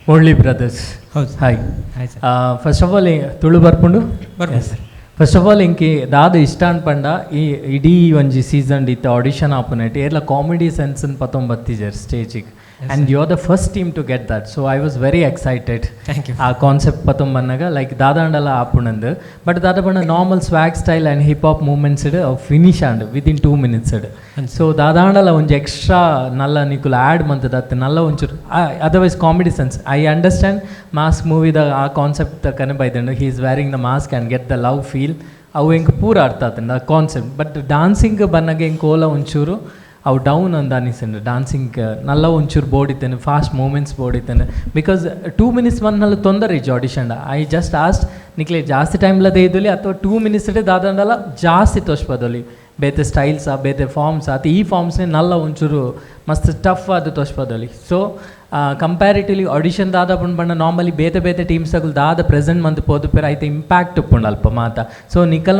[SPEAKER 5] Murali brothers.
[SPEAKER 10] ಹೌದು.
[SPEAKER 5] Hi.
[SPEAKER 10] Hi sir.
[SPEAKER 5] First of all Tulu ಬರ್ಪುಂಡು
[SPEAKER 10] ಬರ್ಬೋದು ಸರ್.
[SPEAKER 5] ಫಸ್ಟ್ ಆಫ್ ಆಲ್ ಇಂಕಿ ದಾದ ಇಷ್ಟ ಅನ್ಪಂಡ ಈ ಇಡೀ ಒಂಜಿ ಸೀಸನ್ ಇತ್ತು ಆಡಿಷನ್ ಆಪುನೈಟ್ ಎಲ್ಲ ಕಾಮಿಡಿ ಸೆನ್ಸನ್ ಬತ್ತಿಜರ್ ಸ್ಟೇಜಿಗೆ. And you are the first team to get that. So I was very excited.
[SPEAKER 10] Thank you.
[SPEAKER 5] ಆ ಕಾನ್ಸೆಪ್ಟ್ ಬಂದಾಗ ಲೈಕ್ ದಾದಾಂಡಲ್ಲ ಆಪುಣಂದು. ಬಟ್ ದಾದ ಬಣ್ಣ normal swag style and hip hop movements finish and within 2 minutes. So ದಾದಾಂಡಲ್ಲ ಒಂಜಿ extra ನಲ್ಲ ನಿಕುಲು ಆ್ಯಡ್ ಮಂತದ ಅತ್ತು ನಲ್ಲ ಒಂಚೂರು otherwise comedy sense. I understand mask ಮೂವಿದ ಆ ಕಾನ್ಸೆಪ್ಟ್ ಕನೆ ಬೈದಂಡು he is varying the mask and get the love feel. ಅವು ಹೆಂಗೆ ಪೂರ ಅರ್ಥ ಆತಂಡ ಆ ಕಾನ್ಸೆಪ್ಟ್. ಬಟ್ ಡಾನ್ಸಿಂಗ್ ಬನ್ನಾಗ ಹೆಂಗೆ ಕೋಲ ಒಂಚೂರು ಅವು ಡೌನ್ ಅಂದ ಅನಿಸಂಡು. ಡಾನ್ಸಿಂಗ್ ನಲ್ಲ ಒಂಚೂರು ಬೋಡಿತ್ತೇನೆ, ಫಾಸ್ಟ್ ಮೂಮೆಂಟ್ಸ್ ಬೋಡಿತ್ತೇನೆ. ಬಿಕಾಸ್ 2 minutes ನಲ್ಲ ತೊಂದರೆ ಇಜ್ಜು ಆಡಿಷನ್. ಐ ಜಸ್ಟ್ ಆಸ್ಟ್ ನಿಕ್ಲೆ ಜಾಸ್ತಿ ಟೈಮ್ಲದೇ ಇದ್ದಲ್ಲಿ ಅಥವಾ 2 minutes ದಾದಂಡಲ್ಲ ಜಾಸ್ತಿ ತೋರಿಸ್ಬೋದಲ್ಲಿ. ಬೇತೆ ಸ್ಟೈಲ್ಸಾ ಬೇತೆ ಫಾರ್ಮ್ಸಾ ಅಥವಾ ಈ ಫಾರ್ಮ್ಸ್ನೇ ನಲ್ಲ ಒಂಚೂರು ಮಸ್ತ್ ಟಫ್ ಅದು ತೋರಿಸ್ಬೋದಲ್ಲಿ. ಸೊ ಕಂಪ್ಯಾರಿಟಿವ್ಲಿ ಆಡಿಷನ್ ದಾದ ಬಣ್ಣ ನಾರ್ಮಲಿ ಬೇತೆ ಟೀಮ್ಸ್ಗಳು ದಾದ ಪ್ರೆಸೆಂಟ್ ಮಂತ್ ಪೋದುಪೇರ ಐತೆ ಇಂಪ್ಯಾಕ್ಟ್ ಉಪ್ಪುಂಡು ಅಲ್ಪ ಮಾತ. ಸೊ ನಿಕಲ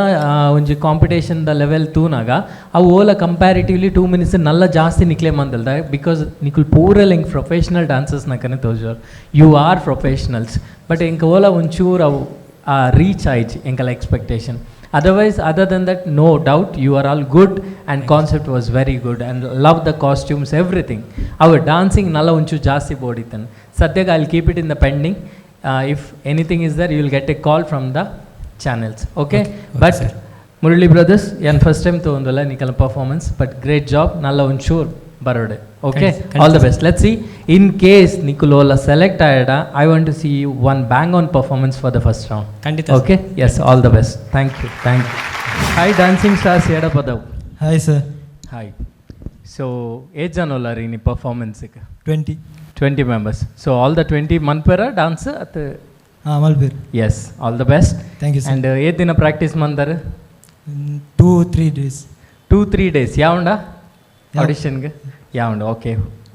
[SPEAKER 5] ಒಂಜಿ ಕಾಂಪಿಟೇಷನ್ದ ಲೆವೆಲ್ ತೂನಾಗ ಅವು ಓಲ ಕಂಪ್ಯಾರಿಟಿವ್ಲಿ 2 minutes ನಲ್ಲ ಜಾಸ್ತಿ ನಿಕ್ಲೆ ಮಂದಲ್ದ. ಬಿಕಾಸ್ ನಿಕುಲ್ ಪೂರಲ್ ಹೆಂಗೆ ಪ್ರೊಫೆಷ್ನಲ್ ಡ್ಯಾನ್ಸರ್ಸ್ನಕನೆ ತೋಜೋರು, ಯು ಆರ್ ಪ್ರೊಫೆಷ್ನಲ್ಸ್. ಬಟ್ ಎಂಕ ಓಲ ಒಂಚೂರು ಅವು ರೀಚ್ ಆಯ್ತು ಎಂಕಲ expectation. Otherwise, other than that, no doubt, you are all good and concept was very good and love the costumes, everything. Our dancing nalla unchu jasti bodithan. Satyag I'll keep it in the pending. If anything is there, you will get a call from the channels. Okay? But sir. Murali brothers, yan first time to ondala nikala performance, but great job. Nalla unchu barode. Okay? All the best. Let's see. In case Nikulola select ayada, I want to see you one bang on performance for the first round.
[SPEAKER 10] Kandita.
[SPEAKER 5] Okay? Yes, all the best. Thank you. Hi dancing stars yada padav.
[SPEAKER 10] Hi sir.
[SPEAKER 5] Hi. So age janollari ni performance ಗೆ?
[SPEAKER 10] 20
[SPEAKER 5] members. So all the 20 manpera dance at
[SPEAKER 10] Malpur.
[SPEAKER 5] Yes, all the best.
[SPEAKER 10] Thank you sir.
[SPEAKER 5] And eight dina practice mandar?
[SPEAKER 10] 2-3 days.
[SPEAKER 5] 2-3 days. Yaunda? Audition ಗೆ? Yaunda. Okay.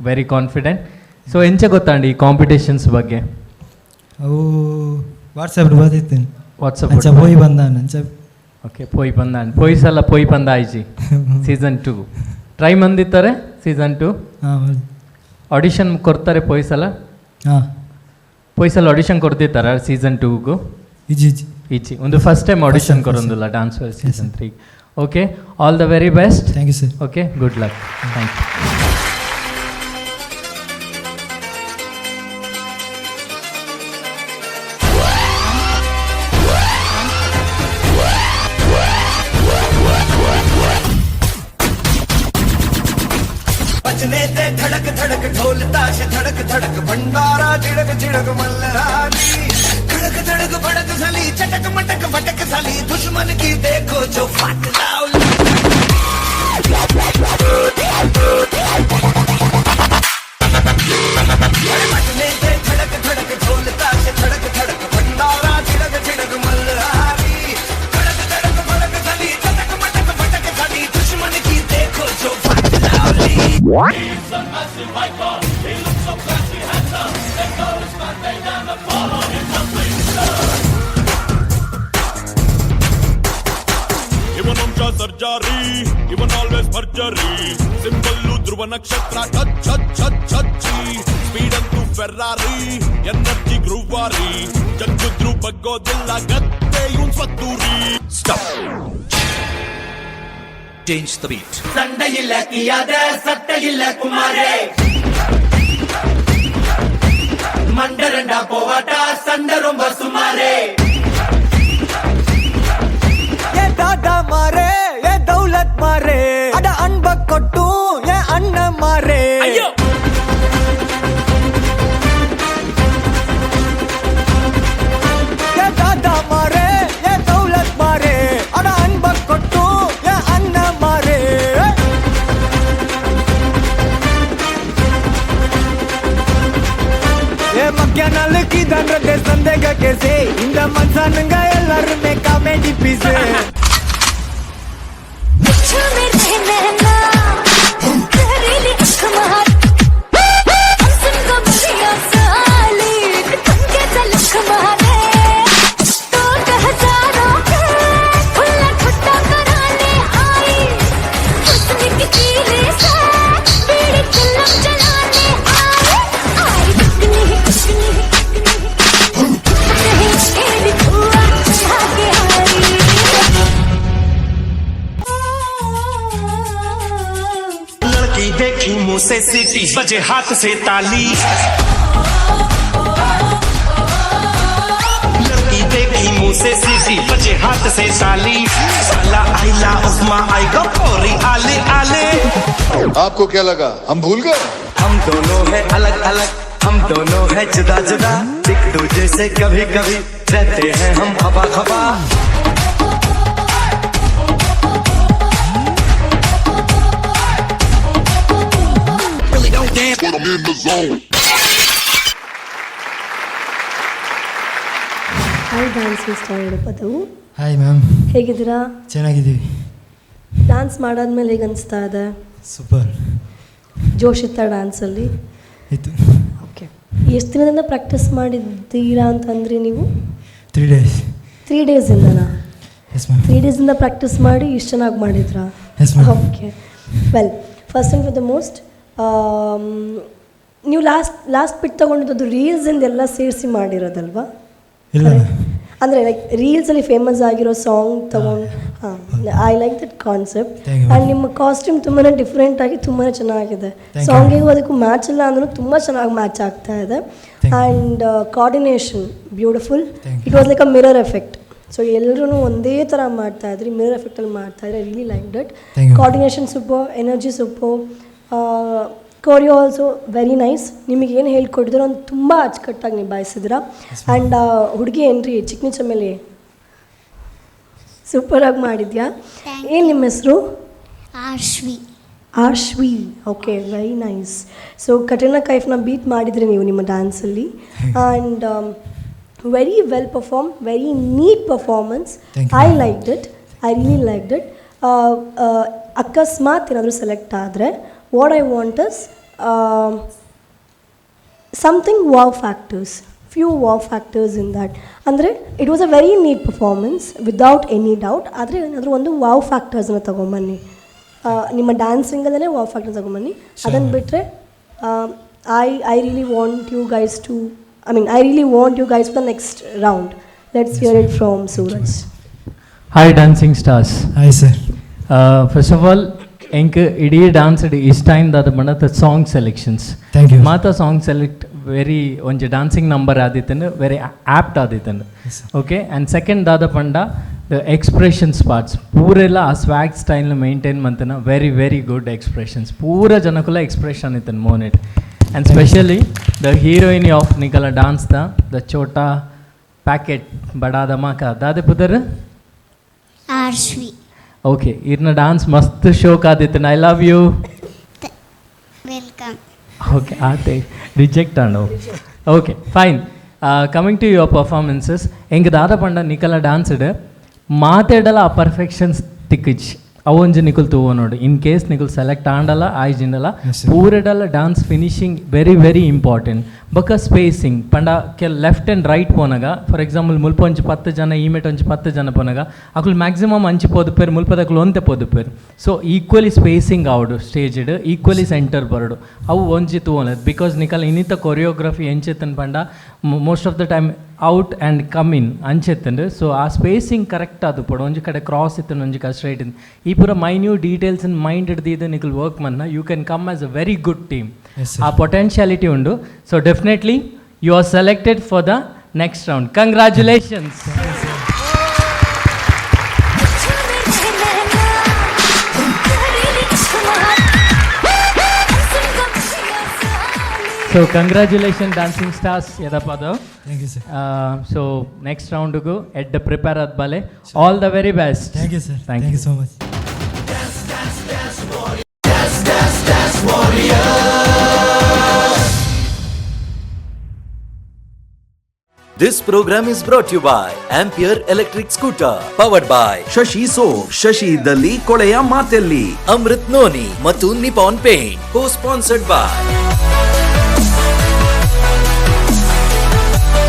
[SPEAKER 5] Very confident. So ಎಂಚ ಗೊತ್ತಾಂಡಿ ಈ competitions ಬಗ್ಗೆ?
[SPEAKER 10] ಅವು WhatsApp ಬರ್ತಿತ್ತೇನೆ.
[SPEAKER 5] WhatsApp
[SPEAKER 10] ಅಂಚ ಪೋಯಿ ಬಂದಾನ ಅಂಚ.
[SPEAKER 5] Okay, ಪೋಯಿ ಬಂದಾನ. ಪೋಯಿ ಸಲ ಪೋಯಿ ಬಂದ ಆಯ್ಜಿ ಸೀಸನ್ 2 ಟ್ರೈ ಮಂದಿತ್ತಾರೆ ಸೀಸನ್ 2. ಆಡಿಷನ್ ಕೊಡ್ತಾರೆ ಪೋಯಿ ಸಲ? ಪೋಯಿ ಸಲ ಆಡಿಷನ್ ಕೊಡ್ತಿತ್ತಾರ ಸೀಸನ್ 2ಗೂ? ಈಚಿ ಒಂದು ಫಸ್ಟ್ ಟೈಮ್ ಆಡಿಷನ್ ಕೊರೊಂದಿಲ್ಲ ಡಾನ್ಸ್ ವೇರ್ season 3. Okay, all the very best.
[SPEAKER 10] Thank you sir.
[SPEAKER 5] Okay, good luck. Thank you.
[SPEAKER 2] धड़क धड़क ढोल ताश धड़क धड़क भंडारा झिड़क झिड़क मल्हारी धड़क धड़क भड़क झाली चटक मटक भटक झाली दुश्मन की देखो जो फाट लावली बजने दे धड़क धड़क ढोल ताश धड़क धड़क भंडारा झिड़क झिड़क मल्हारी धड़क धड़क भड़क झाली चटक मटक भटक झाली दुश्मन की देखो जो फाट लावली
[SPEAKER 9] ಇವನಂಶ ಸರ್ಜಾರಿ ಇವನ್ ಆಲ್ವೇಸ್ ಭರ್ಜರಿ ಸಿಂಬಲ್ಲು ಧ್ರುವ ನಕ್ಷತ್ರ ಟಚ್ ಛತ್ ಛತ್ ಛಚ್ಚಿ ಸ್ಪೀಡ್ ಅಂತೂ ಫೆರ್ರಾರಿ ಎನರ್ಜಿ ಗ್ರೂವಾರಿ ಜಗ್ಗುದ್ರು ಬಗ್ಗೋದಿಲ್ಲ ಗತ್ತೆ ಇವನ್ ಸ್ವತ್ತೂರಿ ಸ್ಟಾಪ್
[SPEAKER 1] Change the beat.
[SPEAKER 2] சண்டை இல்ல கியாத சட்டை இல்ல குமாரே மண்டரண்டா போவாட்டா சண்டை ரொம்ப சுமாரே
[SPEAKER 12] ஏ டாடா மாரே ஏ தௌலத் மாரே அட அன்ப கொட்டும் ஏ அண்ணன் மாரே
[SPEAKER 2] ஐயோ
[SPEAKER 12] ஏ டாடா மாரே ஏ தௌலத் மாரே அட அன்ப கொட்டும் ஏ அண்ணன் மாரே ஏ மக்கிய நாளுக்கு தண்டத்தை சந்தேக கேசே இந்த மனுஷனுங்க எல்லாருமே காமெடி பீஸே
[SPEAKER 9] लड़की देखी मुंह से सीटी बजे हाथ से ताली लड़की देखी मुंह से सीटी बजे हाथ से ताली साला आइला उस्मा आई गो कोरी आले आले
[SPEAKER 13] आपको क्या लगा हम भूल गए
[SPEAKER 12] हम दोनों है अलग अलग हम दोनों है जुदा जुदा एक दूजे से कभी कभी रहते हैं हम खबा खबा
[SPEAKER 13] when I'm in the zone.
[SPEAKER 3] Hi dance start ಪದವು
[SPEAKER 10] ಹಾಯ್ ಮ್ಯಾಮ್
[SPEAKER 3] ಹೇಗಿದ್ದೀರಾ?
[SPEAKER 10] ಚೆನ್ನಾಗಿದ್ದೀವಿ.
[SPEAKER 3] ಡ್ಯಾನ್ಸ್ ಮಾಡಾದ್ಮೇಲೆ ಹೇಗೆ ಅನಿಸ್ತಾ ಇದೆ?
[SPEAKER 10] ಸೂಪರ್.
[SPEAKER 3] ಜೋಶ್ ಇತ್ತ ಡ್ಯಾನ್ಸಲ್ಲಿ?
[SPEAKER 10] ಇತ್ತು.
[SPEAKER 3] ಓಕೆ. ಎಷ್ಟು ದಿನದಿಂದ ಪ್ರಾಕ್ಟೀಸ್ ಮಾಡಿದ್ದೀರಾ ಅಂತಂದ್ರಿ ನೀವು?
[SPEAKER 10] 3 days.
[SPEAKER 3] 3 ಡೇಸಿಂದನಾ?
[SPEAKER 10] Yes ma'am.
[SPEAKER 3] 3 ಡೇಸಿಂದ ಪ್ರಾಕ್ಟೀಸ್ ಮಾಡಿ ಇಷ್ಟು ಚೆನ್ನಾಗಿ ಮಾಡಿದ್ರಾ?
[SPEAKER 10] Yes ma'am.
[SPEAKER 3] Okay well first and for the most ನೀವು ಲಾಸ್ಟ್ ಪಿಟ್ ತೊಗೊಂಡಿದ್ದು ರೀಲ್ಸಿಂದ ಎಲ್ಲ ಸೇರಿಸಿ ಮಾಡಿರೋದಲ್ವಾ?
[SPEAKER 10] ಇಲ್ಲ
[SPEAKER 3] ಅಂದರೆ ಲೈಕ್ ರೀಲ್ಸಲ್ಲಿ ಫೇಮಸ್ ಆಗಿರೋ ಸಾಂಗ್ ತೊಗೊಂಡು ಹಾಂ I like that concept. And ನಿಮ್ಮ ಕಾಸ್ಟ್ಯೂಮ್ ತುಂಬಾ ಡಿಫ್ರೆಂಟಾಗಿ ತುಂಬಾ ಚೆನ್ನಾಗಿದೆ. ಸಾಂಗಿಗೂ ಅದಕ್ಕೂ ಮ್ಯಾಚ್ ಇಲ್ಲ ಅಂದ್ರೂ ತುಂಬ ಚೆನ್ನಾಗಿ ಮ್ಯಾಚ್ ಆಗ್ತಾ ಇದೆ. And coordination beautiful. It was like a mirror effect. So ಎಲ್ಲರೂ ಒಂದೇ ಥರ ಮಾಡ್ತಾಯಿದ್ರಿ, ಮಿರರ್ ಎಫೆಕ್ಟಲ್ಲಿ ಮಾಡ್ತಾಯಿದ್ರೆ. I really like that. Coordination super, energy super, choreo also very nice. ನಿಮಗೆ ಏನು ಹೇಳ್ಕೊಟ್ಟಿದ್ರು ಒಂದು ತುಂಬ ಅಚ್ಚುಕಟ್ಟಾಗಿ ನಿಭಾಯಿಸಿದ್ರ. ಆ್ಯಂಡ್ ಹುಡುಗಿ ಏನ್ರಿ ಚಿಕ್ನಿ ಚಮೇಲಿ ಸೂಪರಾಗಿ ಮಾಡಿದ್ಯಾ. ಏನು ನಿಮ್ಮ ಹೆಸರು?
[SPEAKER 14] Aarshvi.
[SPEAKER 3] Aarshvi. Okay very nice. So Katrina ಕೈಫ್ನ ಬೀಟ್ ಮಾಡಿದ್ರಿ ನೀವು ನಿಮ್ಮ ಡ್ಯಾನ್ಸಲ್ಲಿ. And very well perform, very neat performance. I like it, I really like it. ಅಕಸ್ಮಾತ್ ಏನಾದರೂ ಸೆಲೆಕ್ಟ್ ಆದರೆ what I want is something wow factors, few wow factors in that. ಅಂದರೆ it was a very neat performance without any doubt. ಆದರೆ ಏನಾದರೂ ಒಂದು wow factorsನ ತೊಗೊಂಬನ್ನಿ. ನಿಮ್ಮ ಡ್ಯಾನ್ಸಿಂಗಲ್ಲೇ wow factors ತೊಗೊಂಬನ್ನಿ. ಅದನ್ನು ಬಿಟ್ಟರೆ I really want you guys to, I really want you guys for the next round. Let's hear it from Suraj.
[SPEAKER 5] Hi dancing stars.
[SPEAKER 10] Hi sir.
[SPEAKER 5] First of all, ಎಂಕ್ ಇಡೀ dance ಇಷ್ಟ ಇಂದಾದ ಬಣ್ಣದ song selections ಮಾತ song select very ಒಂಜಿ dancing number ಆದಿತ್ತಂದು very apt ಆದಿತ್ತಂದು. Okay and second ದಾದ ಪಂಡ ದ ಎಕ್ಸ್ಪ್ರೆಷನ್ಸ್ ಪಾರ್ಟ್ಸ್ ಪೂರೆಲ್ಲ ಆ ಸ್ವ್ಯಾಗ್ ಸ್ಟೈಲ್ನ ಮೇಂಟೈನ್ ಮಂತನ ವೆರಿ ವೆರಿ ಗುಡ್ ಎಕ್ಸ್ಪ್ರೆಷನ್ಸ್ ಪೂರ ಜನಕ್ಕೂಲ ಎಕ್ಸ್ಪ್ರೆಷನ್ ಇತ್ತನ ಮೋನೆಟ್ and specially the heroine of ನಿಕಲ ಡಾನ್ಸ್ ದ ಚೋಟಾ ಪ್ಯಾಕೆಟ್ ಬಡಾ ಧಮಾಕ ದಾದೆ ಪುದರ್
[SPEAKER 14] ಆರ್ಶ್ವಿ
[SPEAKER 5] ಓಕೆ ಇರ್ನ ಡಾನ್ಸ್ ಮಸ್ತ್ ಶೋಕ್ ಆದಿತ್ತು I love you
[SPEAKER 14] welcome
[SPEAKER 5] okay ಆತೆ ರಿಜೆಕ್ಟ್ ಆಂಡು okay fine coming to your performances ಹೆಂಗೆ ದಾದ ಪಂಡ ನಿಕಲ ಡಾನ್ಸ್ಡ್ ಮಾತಾಡಲ್ಲ ಆ ಪರ್ಫೆಕ್ಷನ್ಸ್ ತಿಕ್ಕಿಚ್ ಅವೊಂಜಿ ನಿಕುಲ್ ತೂವ ನೋಡಿ ಇನ್ ಕೇಸ್ ನಿಕುಲ್ ಸೆಲೆಕ್ಟ್ ಆಂಡಲ್ಲ ಆಯ್ಜಿಂಡಲ್ಲ ಪೂರೆಡಲ್ಲ dance finishing very very important ಬೊಕ್ಕ ಸ್ಪೇಸಿಂಗ್ ಪಂಡ ಕೆಲ ಲೆಫ್ಟ್ ಆ್ಯಂಡ್ ರೈಟ್ ಪೋನಾಗ ಫಾರ್ ಎಕ್ಸಾಂಪಲ್ ಮುಲ್ಪ ಒಂಜಿ 10 ಜನ ಈಮೆಟ್ ಒಂಜಿ 10 ಜನ ಪೋನಾಗ ಅಕುಲು ಮ್ಯಾಕ್ಸಿಮಮ್ ಅಂಚಿ ಪೋದುಪೇರು ಮುಲ್ಪದಕುಲು ಒಂತೆ ಪೋದುಪೇರು ಸೊ ಈಕ್ವಲಿ ಸ್ಪೇಸಿಂಗ್ ಆವಡು ಸ್ಟೇಜ್ಡ್ ಈಕ್ವಲಿ ಸೆಂಟರ್ ಬರಡು ಅವು ಒಂಜಿ ತೂವನದು ಬಿಕಾಸ್ ನಿಕಲ್ ಇನ್ನಿತ ಕೊರಿಯೋಗ್ರಫಿ ಎಂಚೆತ್ತನ್ ಪಂಡ most of the time out and come in ಅಂಚೆತ್ತಂಡು ಸೊ ಆ ಸ್ಪೇಸಿಂಗ್ ಕರೆಕ್ಟ್ ಅದು ಪಡು ಒಂಜಿ ಕಡೆ ಕ್ರಾಸ್ ಇತ್ತು ಒಂಜಿ ಕಡೆ ಸ್ಟ್ರೈಟ್ ಇತ್ತು ಈ ಪೂರ ಮೈನ್ಯೂಟ್ ಡೀಟೇಲ್ಸ್ ಮೈಂಡ್ ಹಿಡ್ದಿದ್ದು ನಿಕಲ್ ವರ್ಕ್ ಮನ್ನ you can come as a very good team ಆ ಪೊಟೆನ್ಷಿಯಾಲಿಟಿ ಉಂಡು so definitely you are selected for the next round congratulations So congratulations dancing stars Yadapado.
[SPEAKER 10] Thank you, sir.
[SPEAKER 5] So next round to go at the prepare at bale. All the very best.
[SPEAKER 10] Thank you, sir.
[SPEAKER 5] Thank you
[SPEAKER 10] so much.
[SPEAKER 1] This program is brought to you by Ampere Electric Scooter, powered by
[SPEAKER 2] Shashi soap, Shashi ಇದ್ದಲ್ಲಿ ಕೊಳೆಯ ಮಾತೆಲ್ಲಿ,
[SPEAKER 1] Amrit Noni ಮತ್ತು Nippon Paint, co-sponsored by